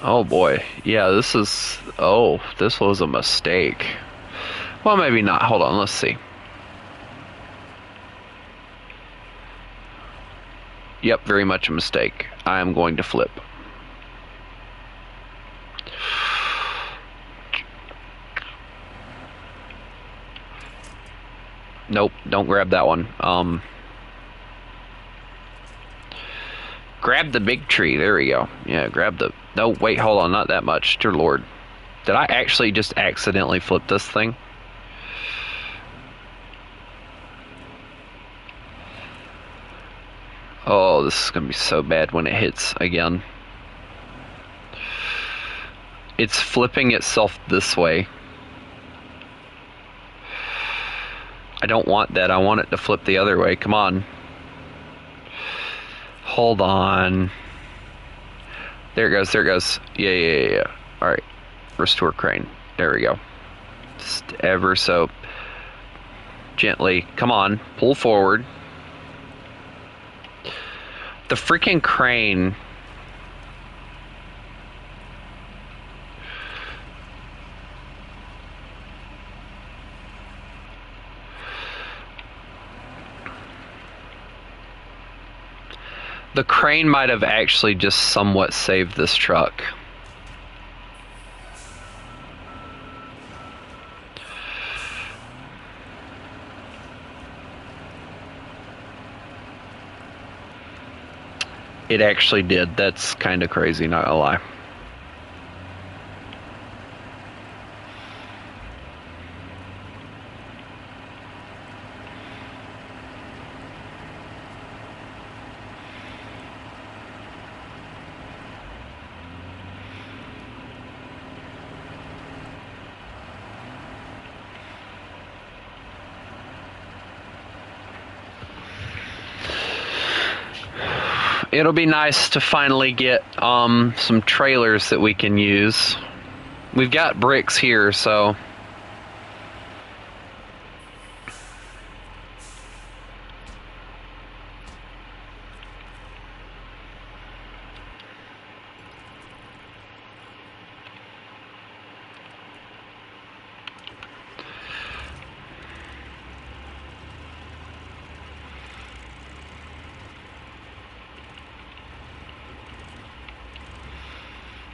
oh boy, yeah, this is... oh, this was a mistake. Well, maybe not. Hold on, let's see. Yep, very much a mistake. I am going to flip. Nope, don't grab that one. Grab the big tree. There we go. Yeah, grab the... no, wait, hold on. Not that much. Dear Lord. Did I actually just accidentally flip this thing? Oh, this is going to be so bad when it hits again. It's flipping itself this way. I don't want that. I want it to flip the other way. Come on. Hold on. There it goes. There it goes. Yeah. All right. Restore crane. There we go. Just ever so gently. Come on. Pull forward. The freaking crane. The crane might have actually just somewhat saved this truck. It actually did. That's kind of crazy, not gonna lie. It'll be nice to finally get some trailers that we can use. We've got bricks here, so...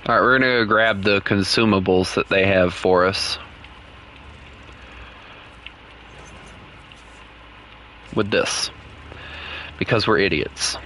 Alright, we're gonna go grab the consumables that they have for us. With this. Because we're idiots.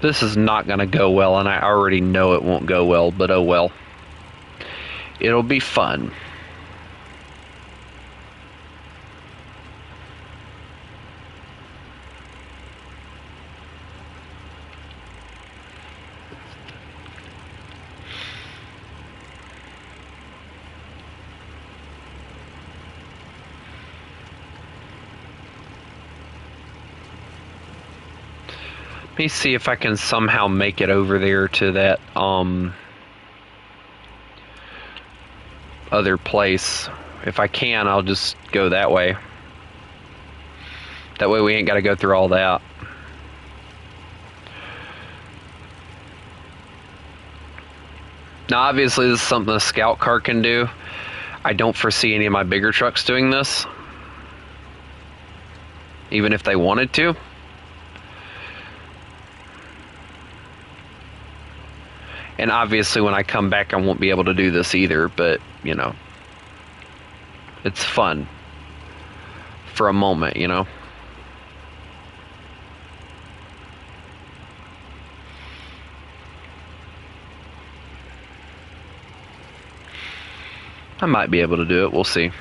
This is not going to go well, and I already know it won't go well, but oh well. It'll be fun. Let me see if I can somehow make it over there to that other place. If I can, I'll just go that way. That way we ain't got to go through all that. Now obviously this is something a scout car can do. I don't foresee any of my bigger trucks doing this. Even if they wanted to. And obviously when I come back I won't be able to do this either, but, you know. It's fun. For a moment, you know. I might be able to do it, we'll see.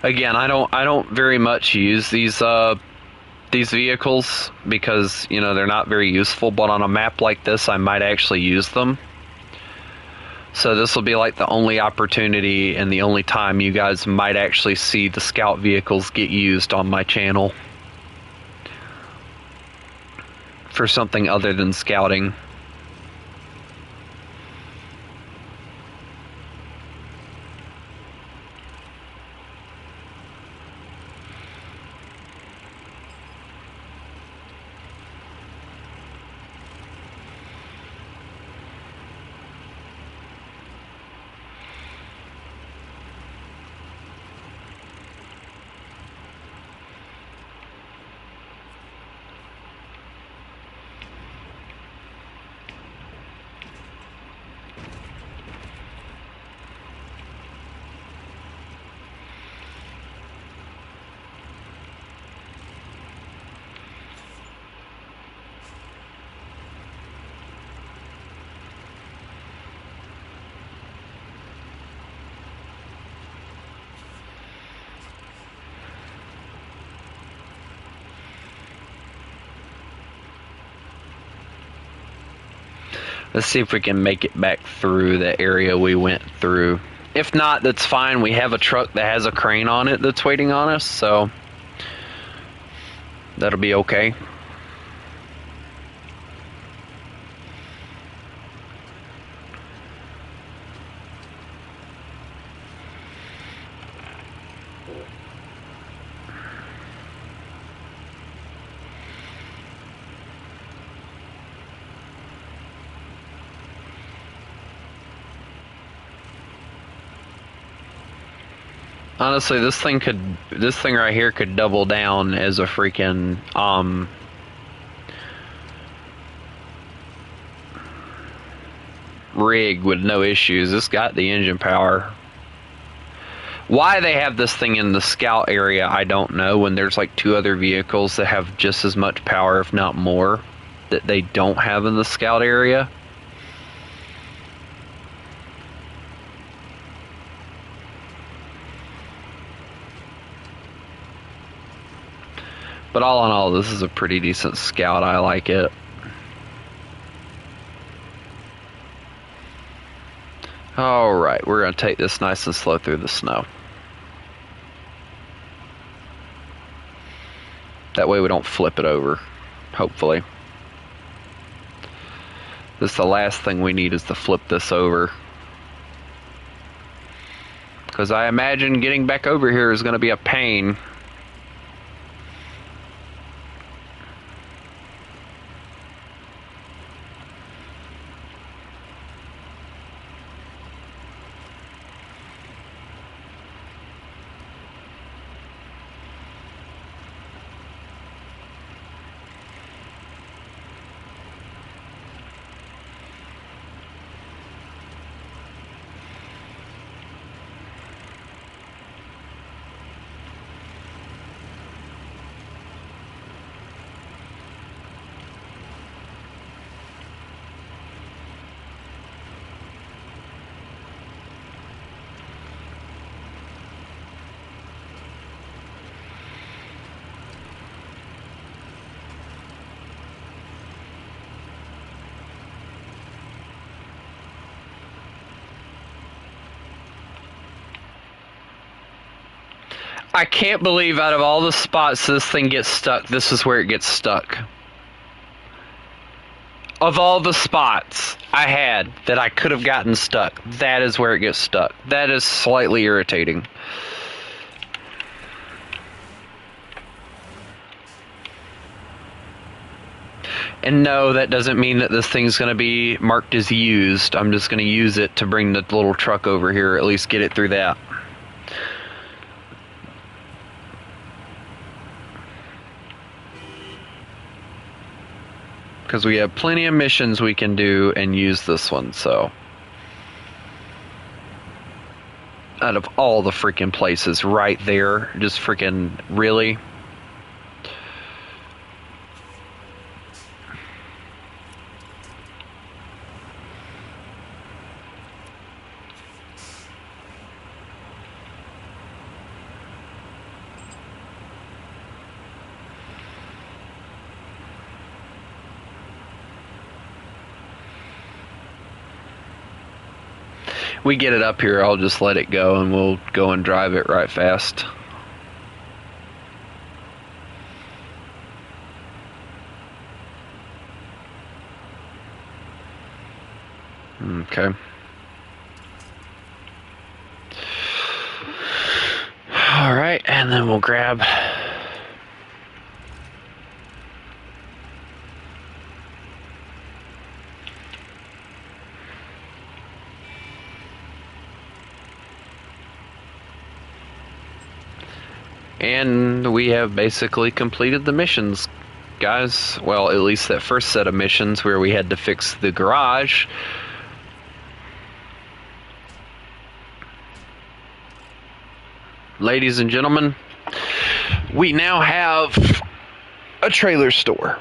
Again, I don't very much use these vehicles because, you know, they're not very useful, but on a map like this I might actually use them. So this will be like the only opportunity and the only time you guys might actually see the scout vehicles get used on my channel for something other than scouting. Let's see if we can make it back through the area we went through. If not, that's fine. We have a truck that has a crane on it that's waiting on us, so that'll be okay. Honestly, this thing right here could double down as a freaking rig with no issues. It's got the engine power. Why they have this thing in the scout area, I don't know, when there's like two other vehicles that have just as much power, if not more, that they don't have in the scout area. But all in all, this is a pretty decent Scout. I like it. Alright, we're going to take this nice and slow through the snow. That way we don't flip it over, hopefully. This is the last thing we need, is to flip this over. Because I imagine getting back over here is going to be a pain. I can't believe out of all the spots this thing gets stuck, this is where it gets stuck. Of all the spots I had that I could have gotten stuck, that is where it gets stuck. That is slightly irritating. And no, that doesn't mean that this thing's going to be marked as used. I'm just going to use it to bring the little truck over here, at least get it through that. Because we have plenty of missions we can do and use this one, so. Out of all the freaking places right there, just freaking really. We get it up here, I'll just let it go and we'll go and drive it right fast. Okay. Alright, and then we'll grab and we have basically completed the missions, guys. Well, at least that first set of missions where we had to fix the garage. Ladies and gentlemen, we now have a trailer store.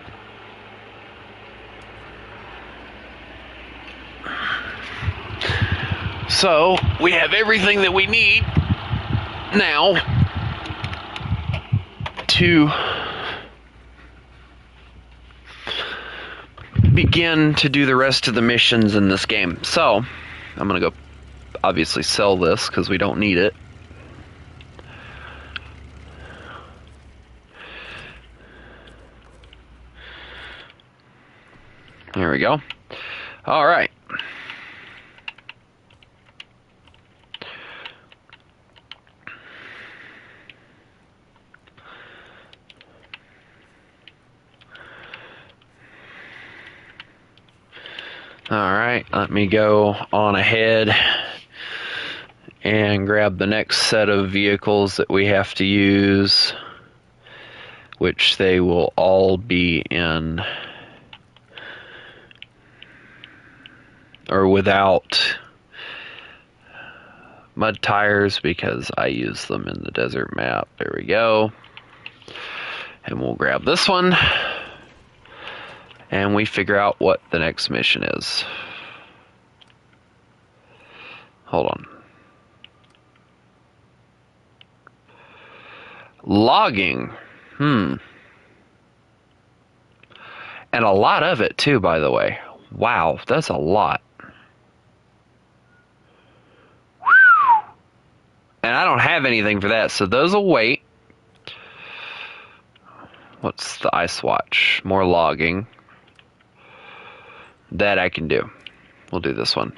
So, we have everything that we need now to begin to do the rest of the missions in this game. So, I'm going to go obviously sell this because we don't need it. There we go. All right. Alright, let me go on ahead and grab the next set of vehicles that we have to use, which they will all be in or without mud tires because I use them in the desert map. There we go. And we'll grab this one. And we figure out what the next mission is. Hold on. Logging. And a lot of it, too, by the way. Wow, that's a lot. And I don't have anything for that, so those will wait. What's the ice watch? More logging. That I can do. We'll do this one.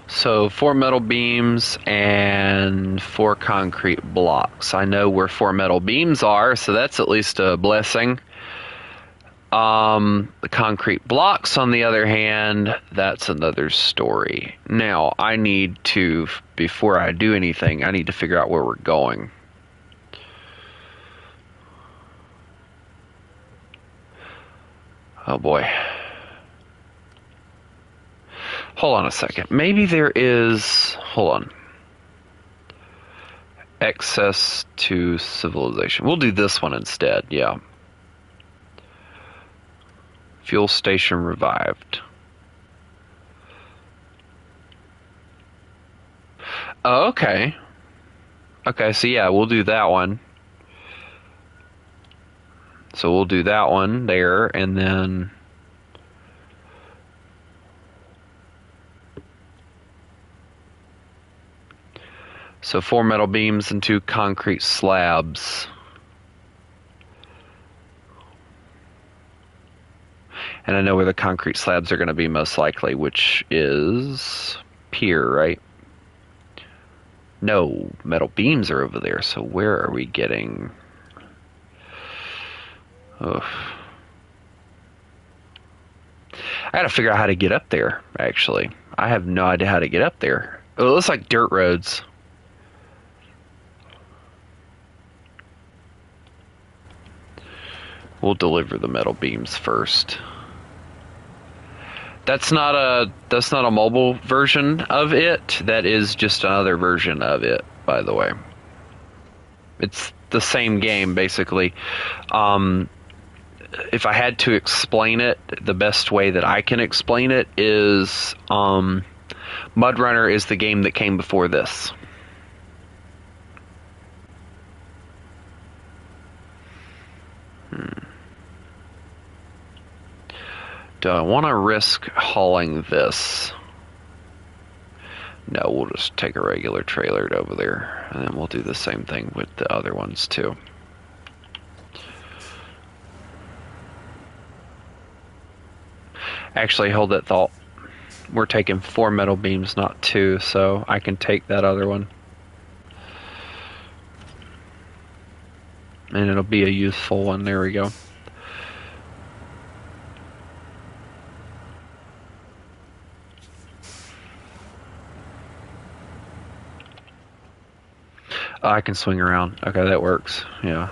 So 4 metal beams and 4 concrete blocks. I know where 4 metal beams are, so that's at least a blessing. The concrete blocks, on the other hand, that's another story. Now, I need to, before I do anything, I need to figure out where we're going. Oh boy. Hold on a second. Maybe there is... Hold on. Access to civilization. We'll do this one instead, yeah. Fuel station revived. Oh, okay. Okay, so yeah, we'll do that one. So we'll do that one there, and then... So 4 metal beams and 2 concrete slabs. And I know where the concrete slabs are going to be most likely, which is pier, right? No, metal beams are over there, so where are we getting... Ugh. I gotta figure out how to get up there, actually. I have no idea how to get up there. It looks like dirt roads. We'll deliver the metal beams first. That's not a mobile version of it. That is just another version of it, by the way. It's the same game, basically. If I had to explain it, the best way that I can explain it is MudRunner is the game that came before this. Do I want to risk hauling this? No, we'll just take a regular trailer over there, and then we'll do the same thing with the other ones too. Actually, hold that thought. We're taking 4 metal beams, not 2, so I can take that other one. And it'll be a useful one. There we go. Oh, I can swing around. Okay, that works. Yeah.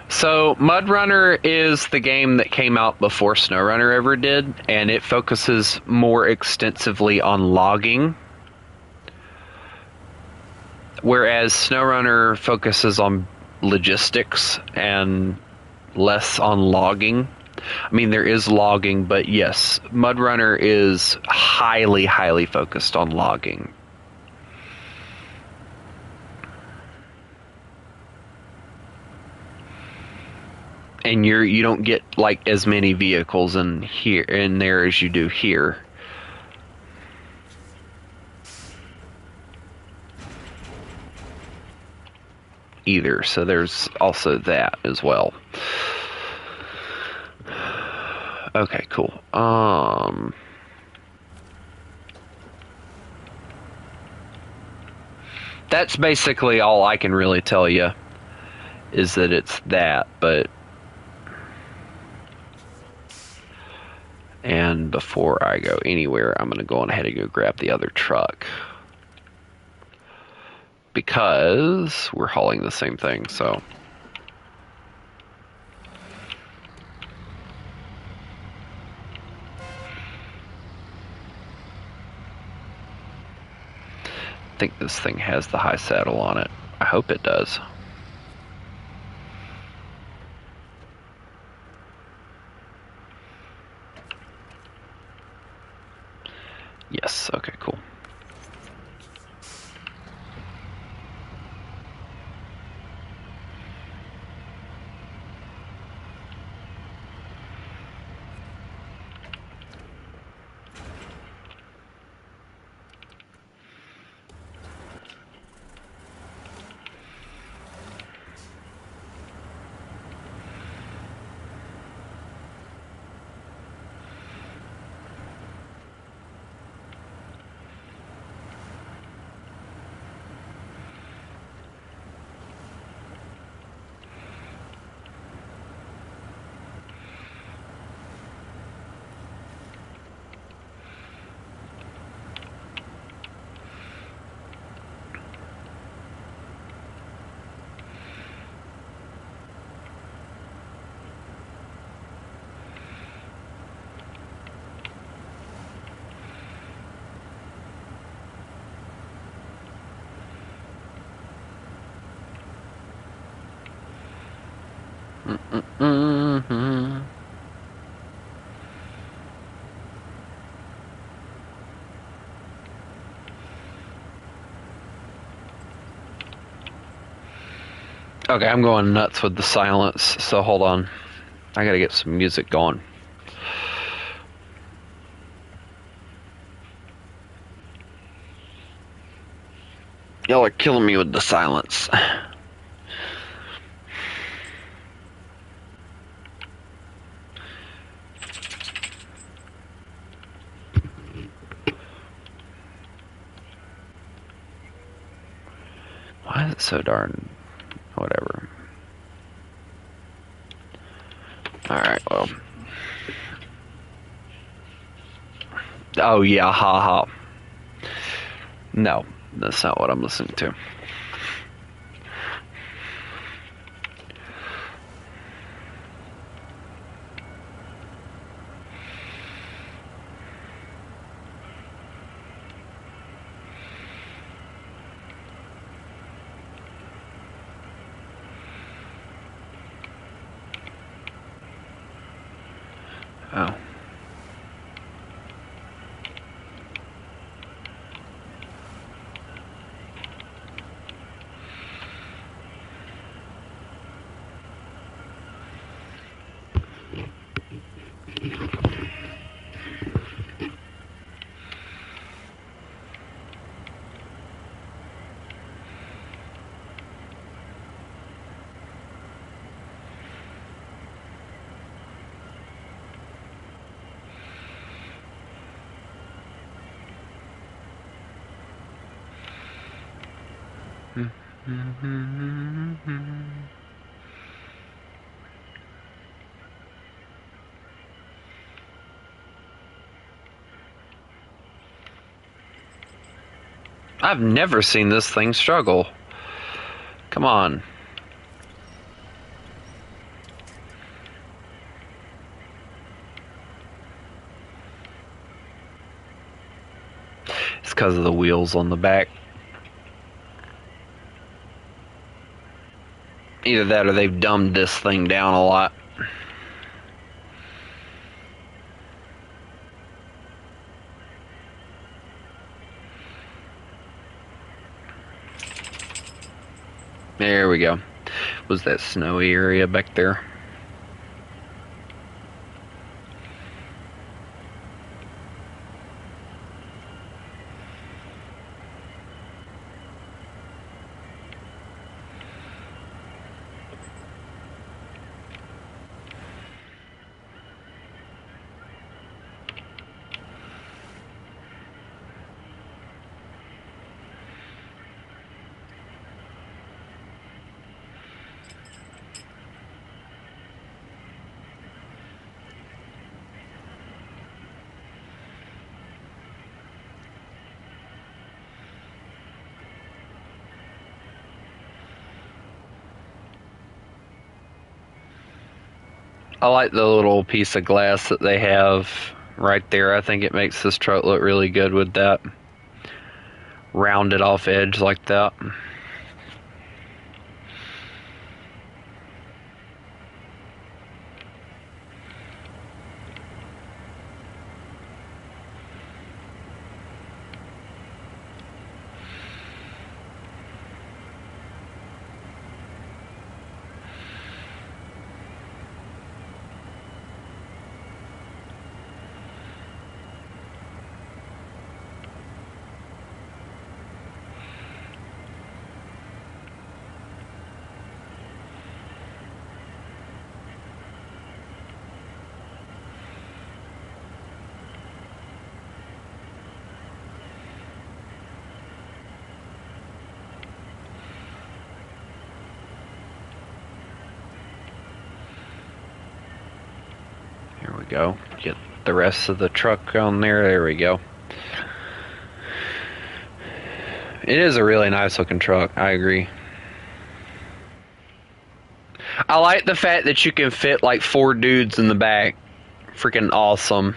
So, MudRunner is the game that came out before SnowRunner ever did, and it focuses more extensively on logging, whereas SnowRunner focuses on logistics and less on logging. I mean, there is logging, but yes, MudRunner is highly, highly focused on logging. And you don't get like as many vehicles in there as you do here. Either, so there's also that as well. Okay, cool. That's basically all I can really tell you, is that it's that, but... And before I go anywhere, I'm going to go on ahead and go grab the other truck. Because we're hauling the same thing, so... think this thing has the high saddle on it. I hope it does. Yes, okay, cool. Mm-hmm. Okay, I'm going nuts with the silence, so hold on. I gotta get some music going. Y'all are killing me with the silence. Why is it so darn... whatever. Alright, well. Oh yeah, haha. No, that's not what I'm listening to. Oh. I've never seen this thing struggle. Come on. It's because of the wheels on the back. Either that or they've dumbed this thing down a lot. There we go. Was that snowy area back there? I like the little piece of glass that they have right there. I think it makes this truck look really good with that. rounded off edge like that. Here we go. Get the rest of the truck on there. There we go. It is a really nice looking truck. I agree. I like the fact that you can fit like 4 dudes in the back. Freaking awesome.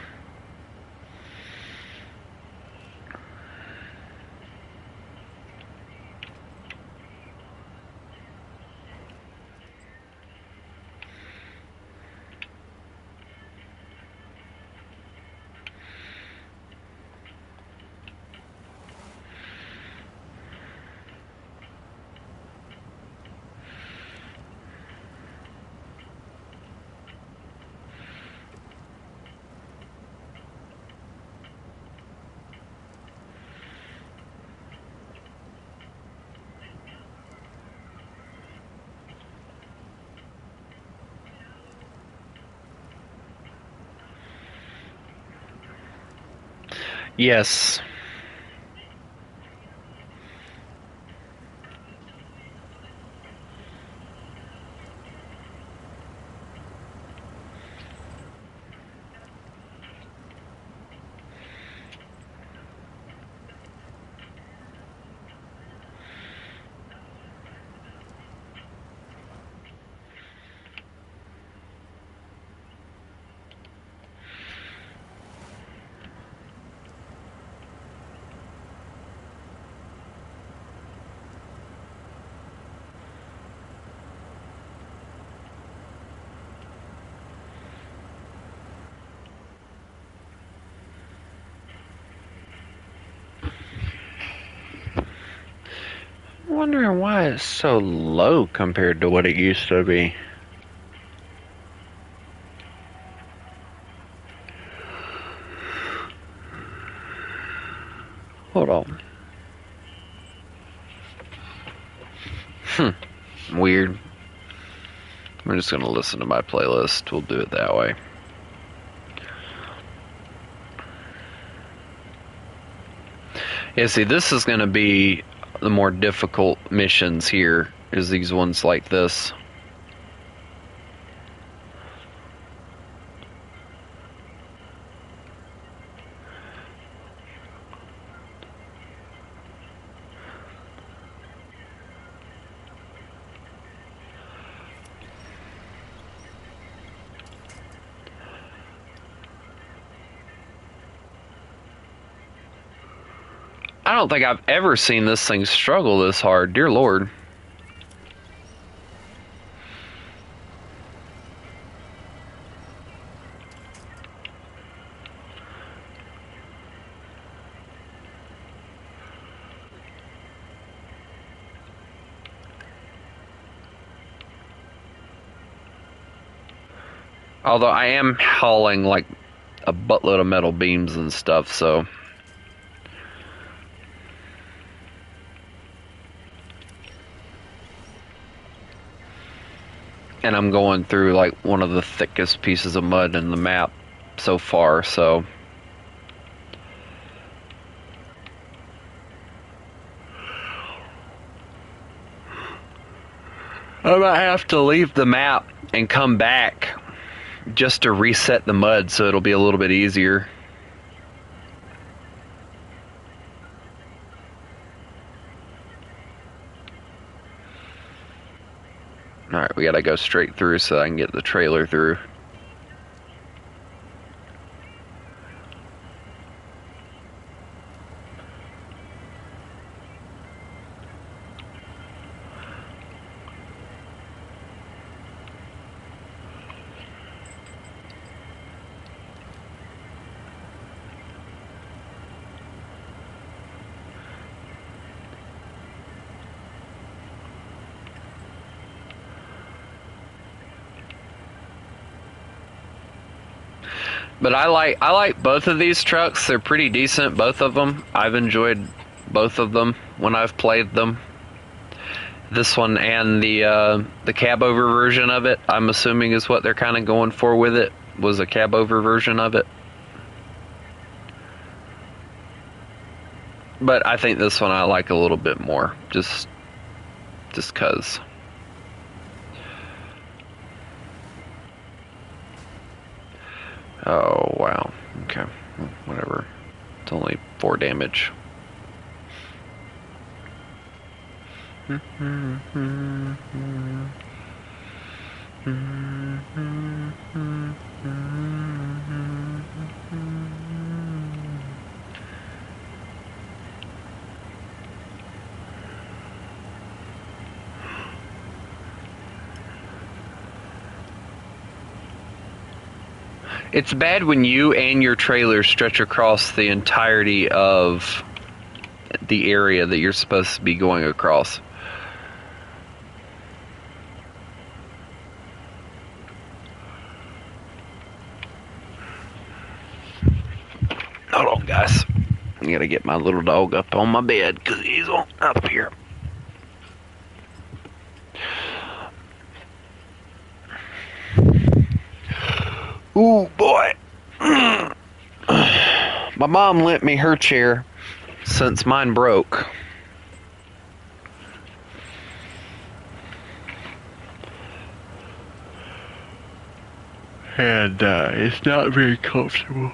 Yes. Wondering why it's so low compared to what it used to be. Hold on. Weird. I'm just gonna listen to my playlist. We'll do it that way. Yeah, see, this is gonna be the more difficult missions here, is these ones like this. I don't think I've ever seen this thing struggle this hard, dear Lord. Although I am hauling like a buttload of metal beams and stuff, so. And I'm going through like one of the thickest pieces of mud in the map so far, so. I might have to leave the map and come back just to reset the mud so it'll be a little bit easier. Alright, we gotta go straight through so I can get the trailer through. But I like both of these trucks. They're pretty decent, both of them. I've enjoyed both of them when I've played them. This one and the cab over version of it, I'm assuming is what they're kind of going for with it, was a cab over version of it. But I think this one I like a little bit more, just cause. Oh wow, okay, whatever. It's only 4 damage. It's bad when you and your trailer stretch across the entirety of the area that you're supposed to be going across. Hold on, guys. I gotta get my little dog up on my bed because he's up here. Ooh, boy. My mom lent me her chair since mine broke. And it's not very comfortable.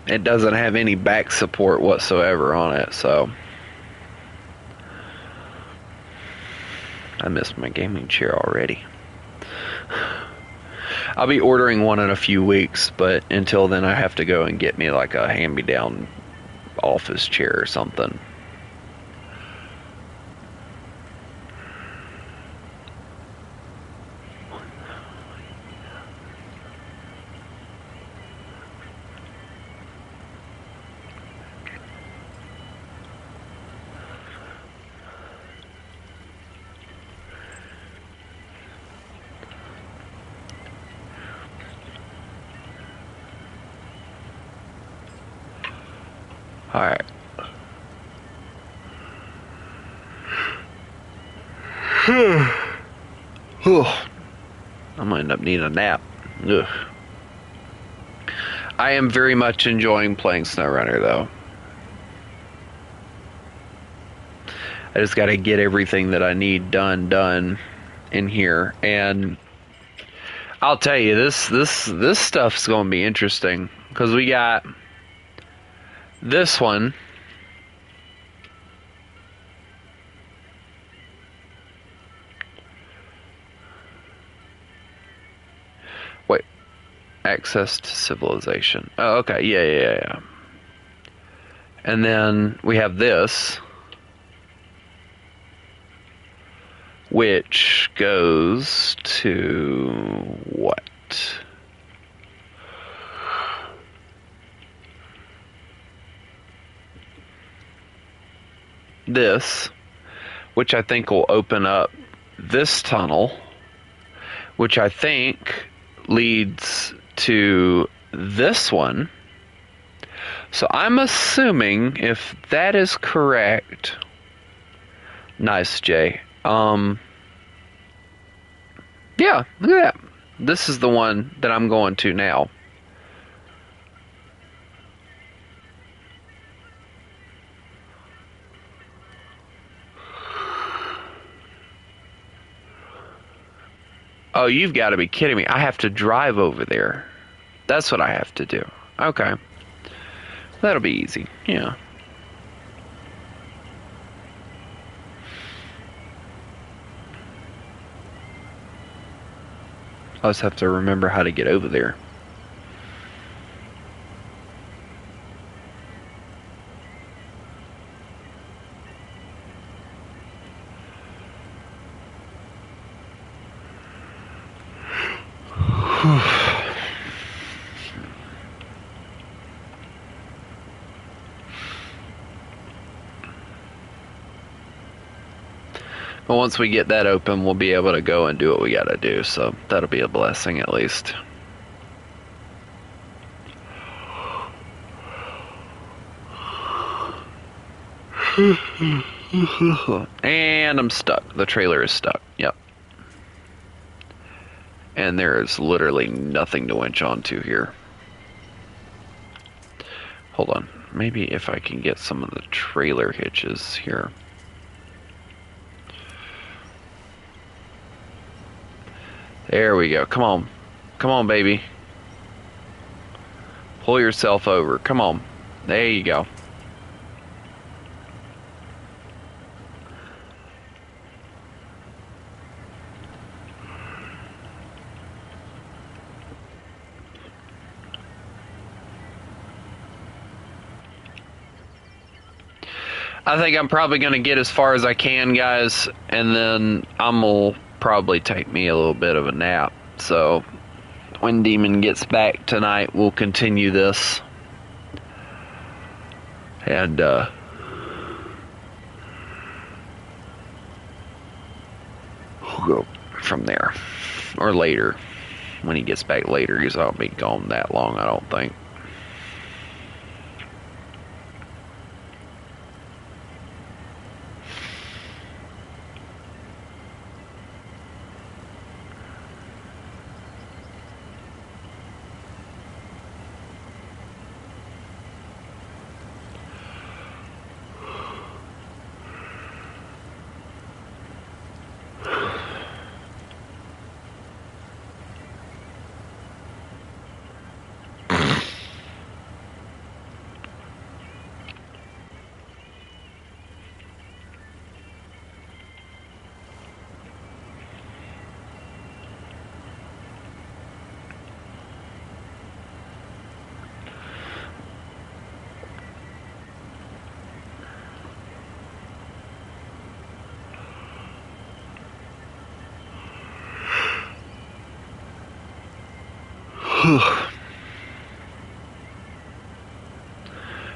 It doesn't have any back support whatsoever on it, so I missed my gaming chair already. I'll be ordering one in a few weeks, but until then I have to go and get me like a hand-me-down office chair or something. Alright. I'm gonna end up needing a nap. Ugh. I am very much enjoying playing SnowRunner, though. I just gotta get everything that I need done in here, and I'll tell you, this stuff's gonna be interesting, because we got this one. Wait. Access to civilization. Oh, okay. Yeah. And then we have this, which goes to what? This, which I think will open up this tunnel, which I think leads to this one. So I'm assuming, if that is correct, nice, Jay. Yeah, look at that. This is the one that I'm going to now. Oh, you've got to be kidding me. I have to drive over there. That's what I have to do. Okay. That'll be easy. Yeah. I just have to remember how to get over there. But once we get that open, we'll be able to go and do what we gotta do, so that'll be a blessing at least. And I'm stuck. The trailer is stuck. Yep. And there is literally nothing to winch onto here. Hold on. Maybe if I can get some of the trailer hitches here. There we go. Come on. Come on, baby. Pull yourself over. Come on. There you go. I think I'm probably going to get as far as I can, guys, and then I'm going to probably take me a little bit of a nap. So when Demon gets back tonight, we'll continue this. And we'll go from there. Or later. When he gets back later, because I won't be gone that long, I don't think.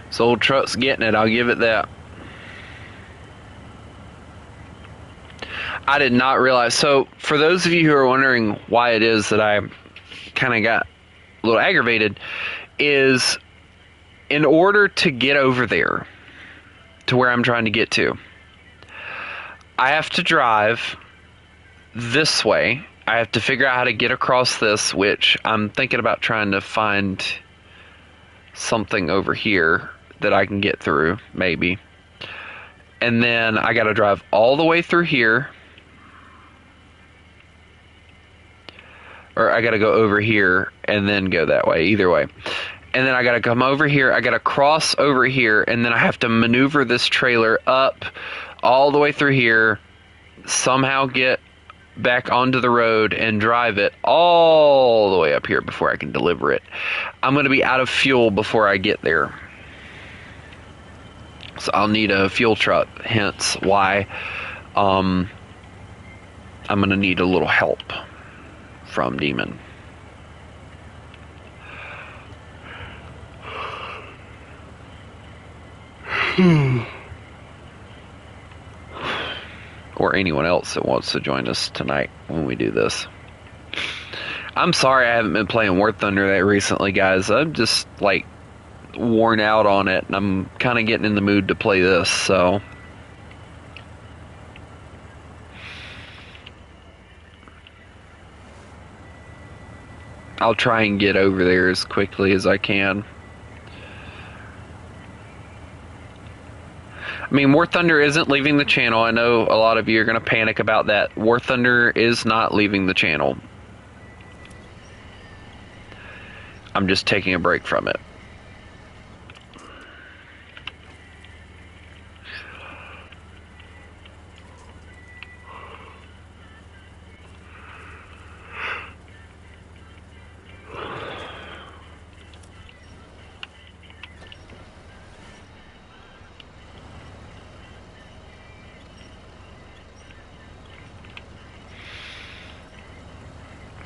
This old truck's getting it, I'll give it that. I did not realize. So, for those of you who are wondering why it is that I kind of got a little aggravated, is in order to get over there to where I'm trying to get to, I have to drive this way. I have to figure out how to get across this, which I'm thinking about trying to find something over here that I can get through, maybe. And then I got to drive all the way through here. Or I got to go over here and then go that way, either way. And then I got to come over here, I got to cross over here, and then I have to maneuver this trailer up all the way through here, somehow get back onto the road and drive it all the way up here before I can deliver it. I'm going to be out of fuel before I get there. So I'll need a fuel truck, hence why I'm going to need a little help from Demon. Or anyone else that wants to join us tonight when we do this. I'm sorry I haven't been playing War Thunder that recently, guys. I'm just like worn out on it, and I'm kind of getting in the mood to play this, so I'll try and get over there as quickly as I can. I mean, War Thunder isn't leaving the channel. I know a lot of you are going to panic about that. War Thunder is not leaving the channel. I'm just taking a break from it.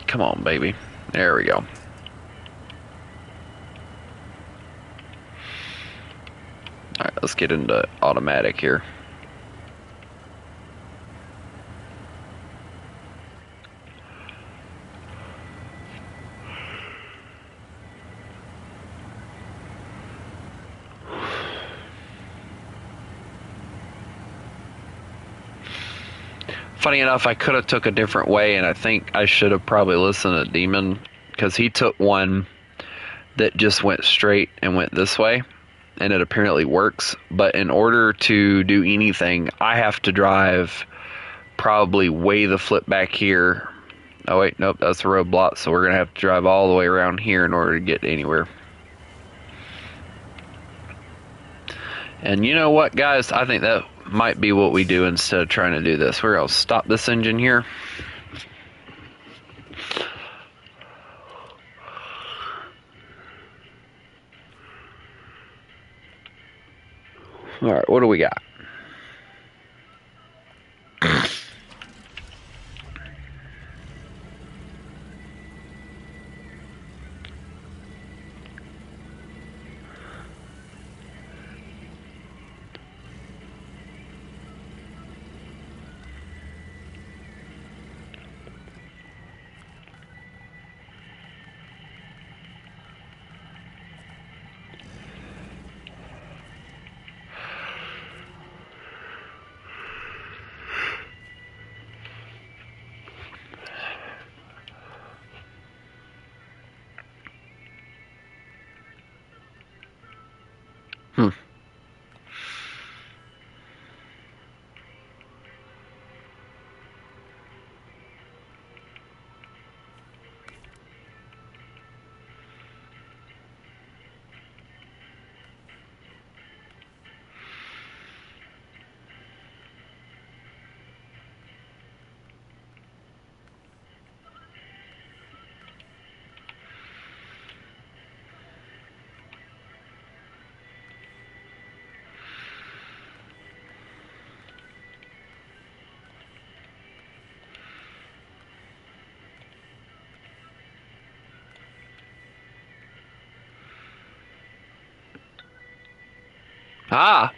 Come on, baby. There we go. Alright, let's get into automatic here. Funny enough, I could have took a different way, and I think I should have probably listened to Demon, because he took one that just went straight and went this way, and it apparently works. But in order to do anything, I have to drive probably way the flip back here. Oh wait, nope, that's a roadblock, so we're gonna have to drive all the way around here in order to get anywhere. And you know what, guys? I think that might be what we do instead of trying to do this. We're gonna stop this engine here. All right, what do we got? Ah,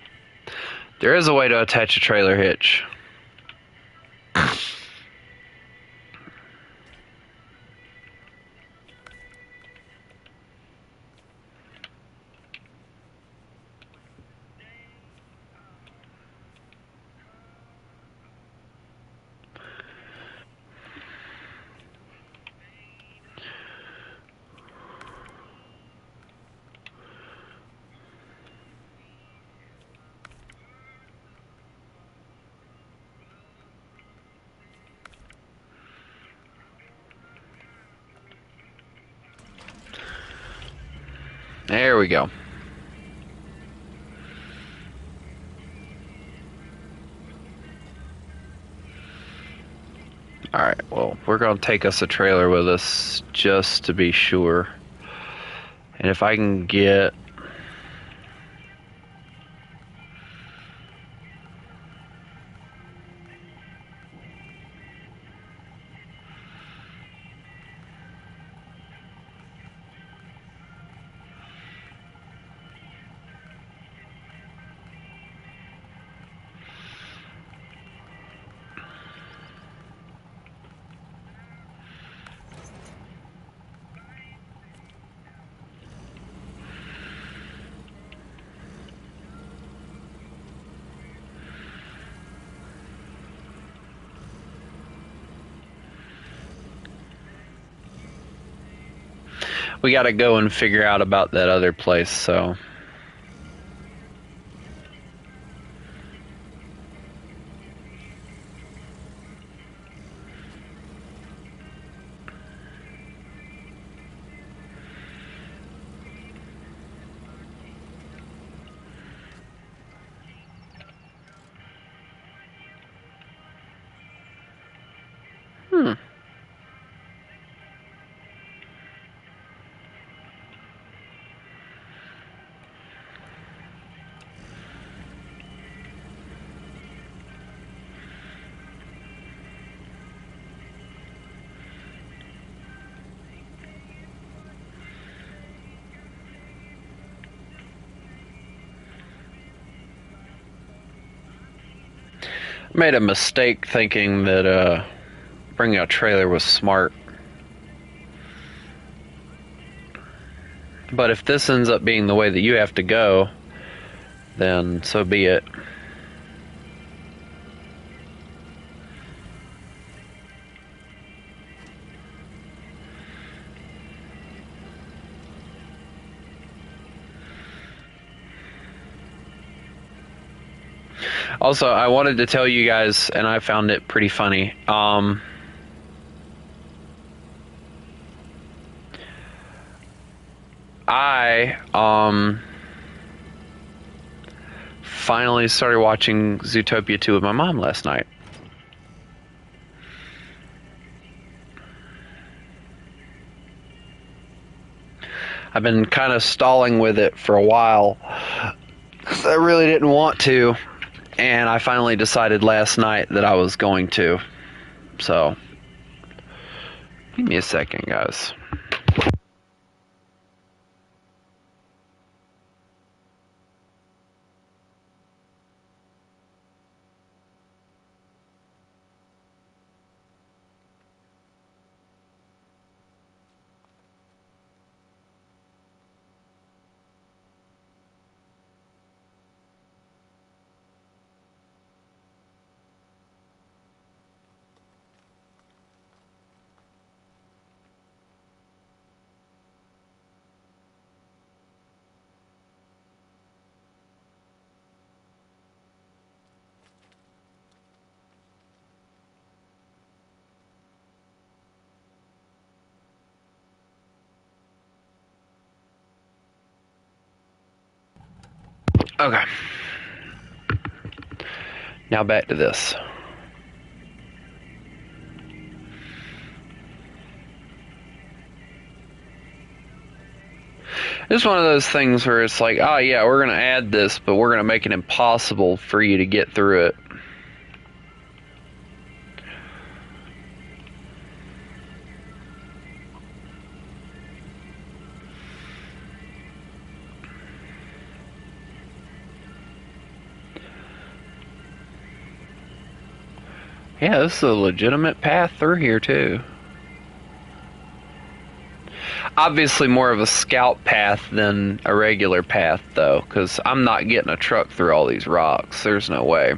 there is a way to attach a trailer hitch. There we go. Alright, well, we're going to take us a trailer with us just to be sure. And if I can get... We got to go and figure out about that other place, so... Made a mistake thinking that bringing a trailer was smart. But if this ends up being the way that you have to go, then so be it. Also, I wanted to tell you guys, and I found it pretty funny. I finally started watching Zootopia 2 with my mom last night. I've been kind of stalling with it for a while because I really didn't want to, and I finally decided last night that I was going to. So, give me a second, guys. Okay. Now back to this. It's one of those things where it's like, oh yeah, we're going to add this, but we're going to make it impossible for you to get through it. Yeah, this is a legitimate path through here, too. Obviously more of a scout path than a regular path, though, because I'm not getting a truck through all these rocks. There's no way.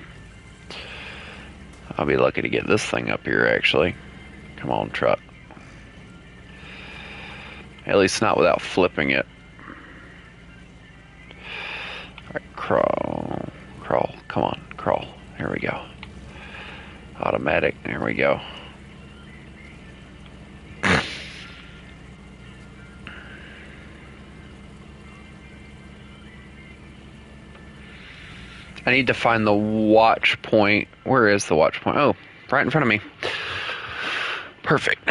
I'll be lucky to get this thing up here, actually. Come on, truck. At least not without flipping it. Alright, crawl. Crawl. Come on, crawl. Here we go. Automatic. There we go. I need to find the watch point. Where is the watch point? Oh, right in front of me. Perfect.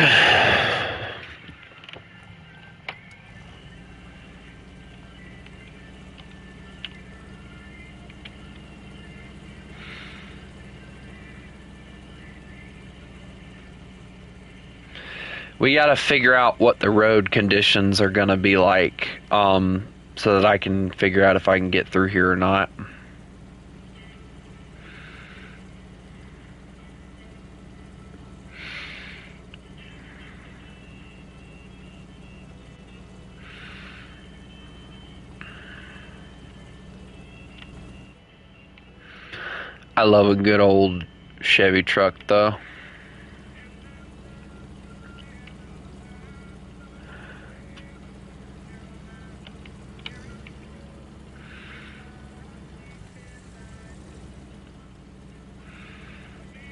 We got to figure out what the road conditions are going to be like, so that I can figure out if I can get through here or not. I love a good old Chevy truck, though.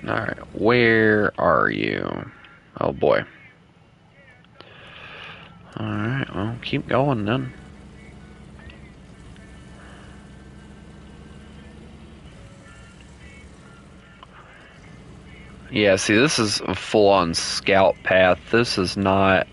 Alright, where are you? Oh boy. Alright, well, keep going then. Yeah, see, this is a full-on scout path. This is not...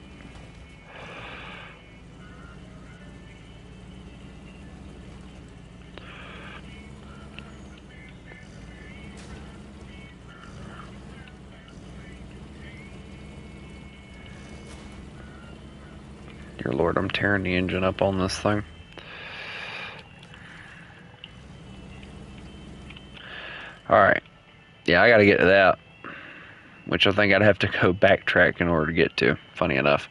Dear Lord, I'm tearing the engine up on this thing. Alright. Yeah, I gotta get to that. Which I think I'd have to go backtrack in order to get to, funny enough.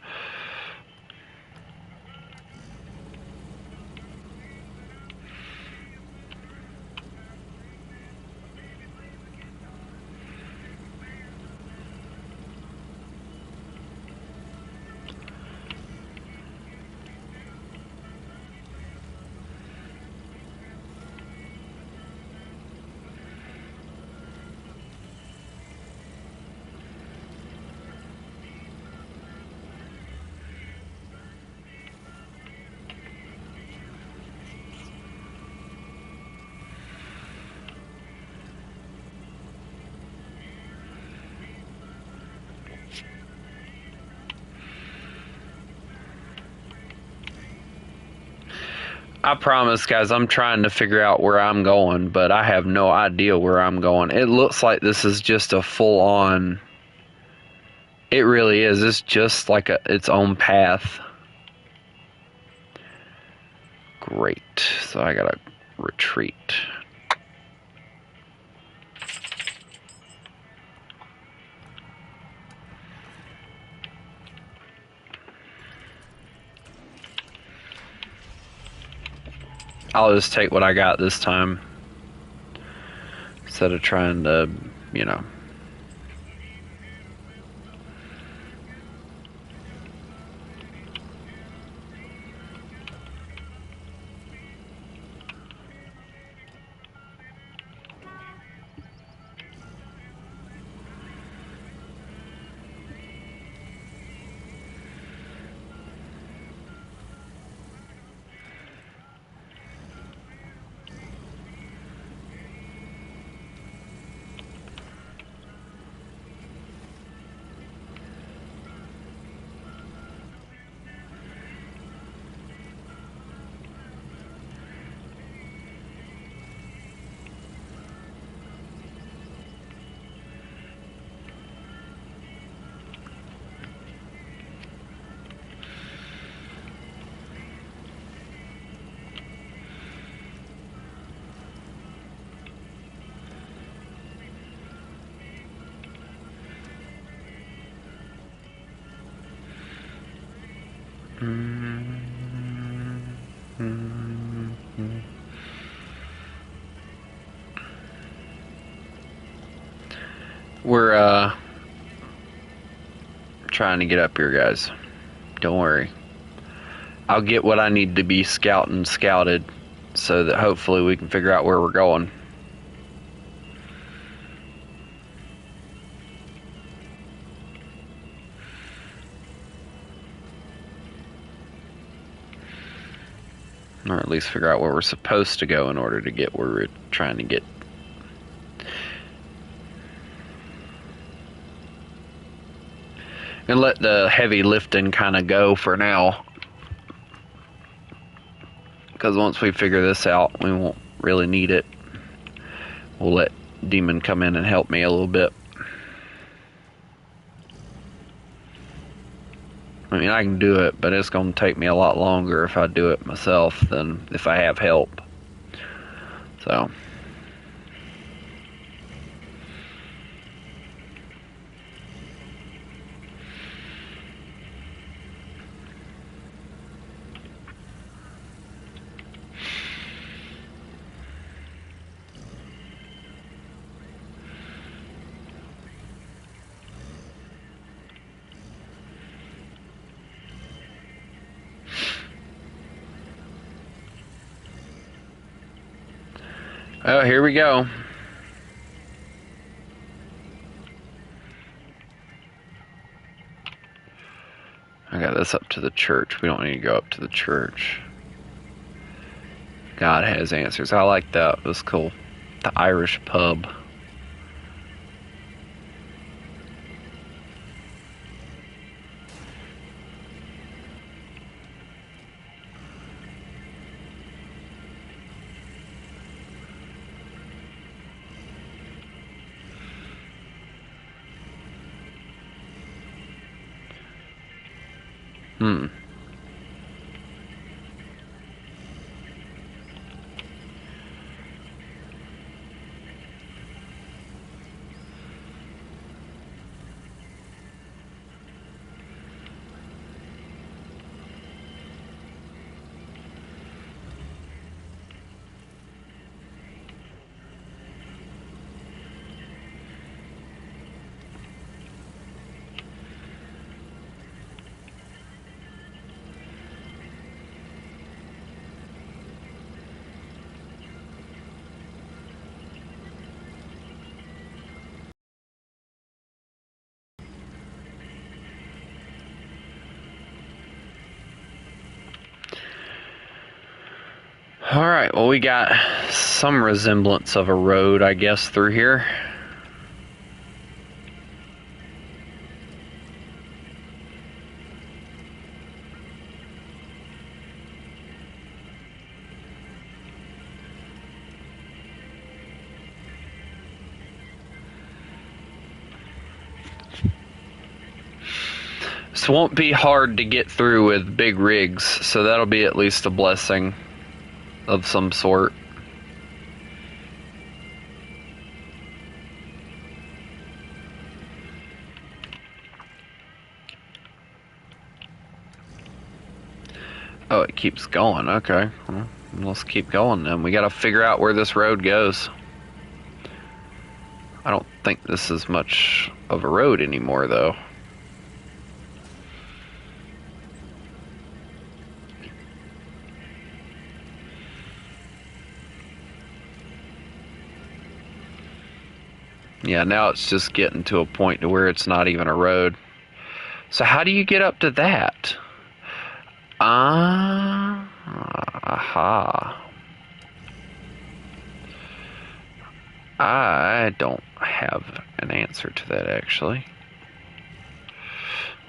I promise, guys, I'm trying to figure out where I'm going, but I have no idea where I'm going. It looks like this is just a full-on... It really is. It's just like its own path. Great. So I gotta retreat. I'll just take what I got this time. Instead of trying to, you know... We're trying to get up here, guys. Don't worry. I'll get what I need to be scouted so that hopefully we can figure out where we're going. Or at least figure out where we're supposed to go in order to get where we're trying to get. And let the heavy lifting kind of go for now. Because once we figure this out, we won't really need it. We'll let Demon come in and help me a little bit. I mean, I can do it, but it's going to take me a lot longer if I do it myself than if I have help. So... Oh, here we go. I got this up to the church. We don't need to go up to the church. God has answers. I like that. It was cool. The Irish pub. Alright, well, we got some resemblance of a road, I guess, through here. this won't be hard to get through with big rigs, so that'll be at least a blessing of some sort. Oh, it keeps going. Okay. Well, let's keep going then. We got to figure out where this road goes. I don't think this is much of a road anymore, though. Yeah, now it's just getting to a point to where it's not even a road. So how do you get up to that? Aha. I don't have an answer to that, actually.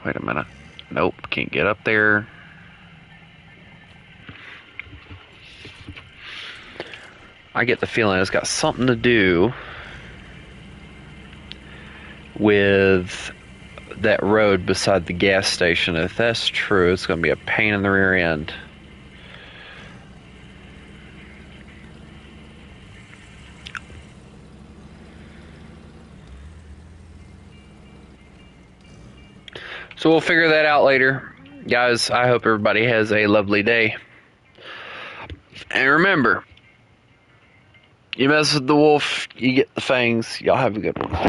Wait a minute. Nope, can't get up there. I get the feeling it's got something to do with that road beside the gas station. If that's true, it's going to be a pain in the rear end. So we'll figure that out later. Guys, I hope everybody has a lovely day. And remember, you mess with the wolf, you get the fangs. Y'all have a good one.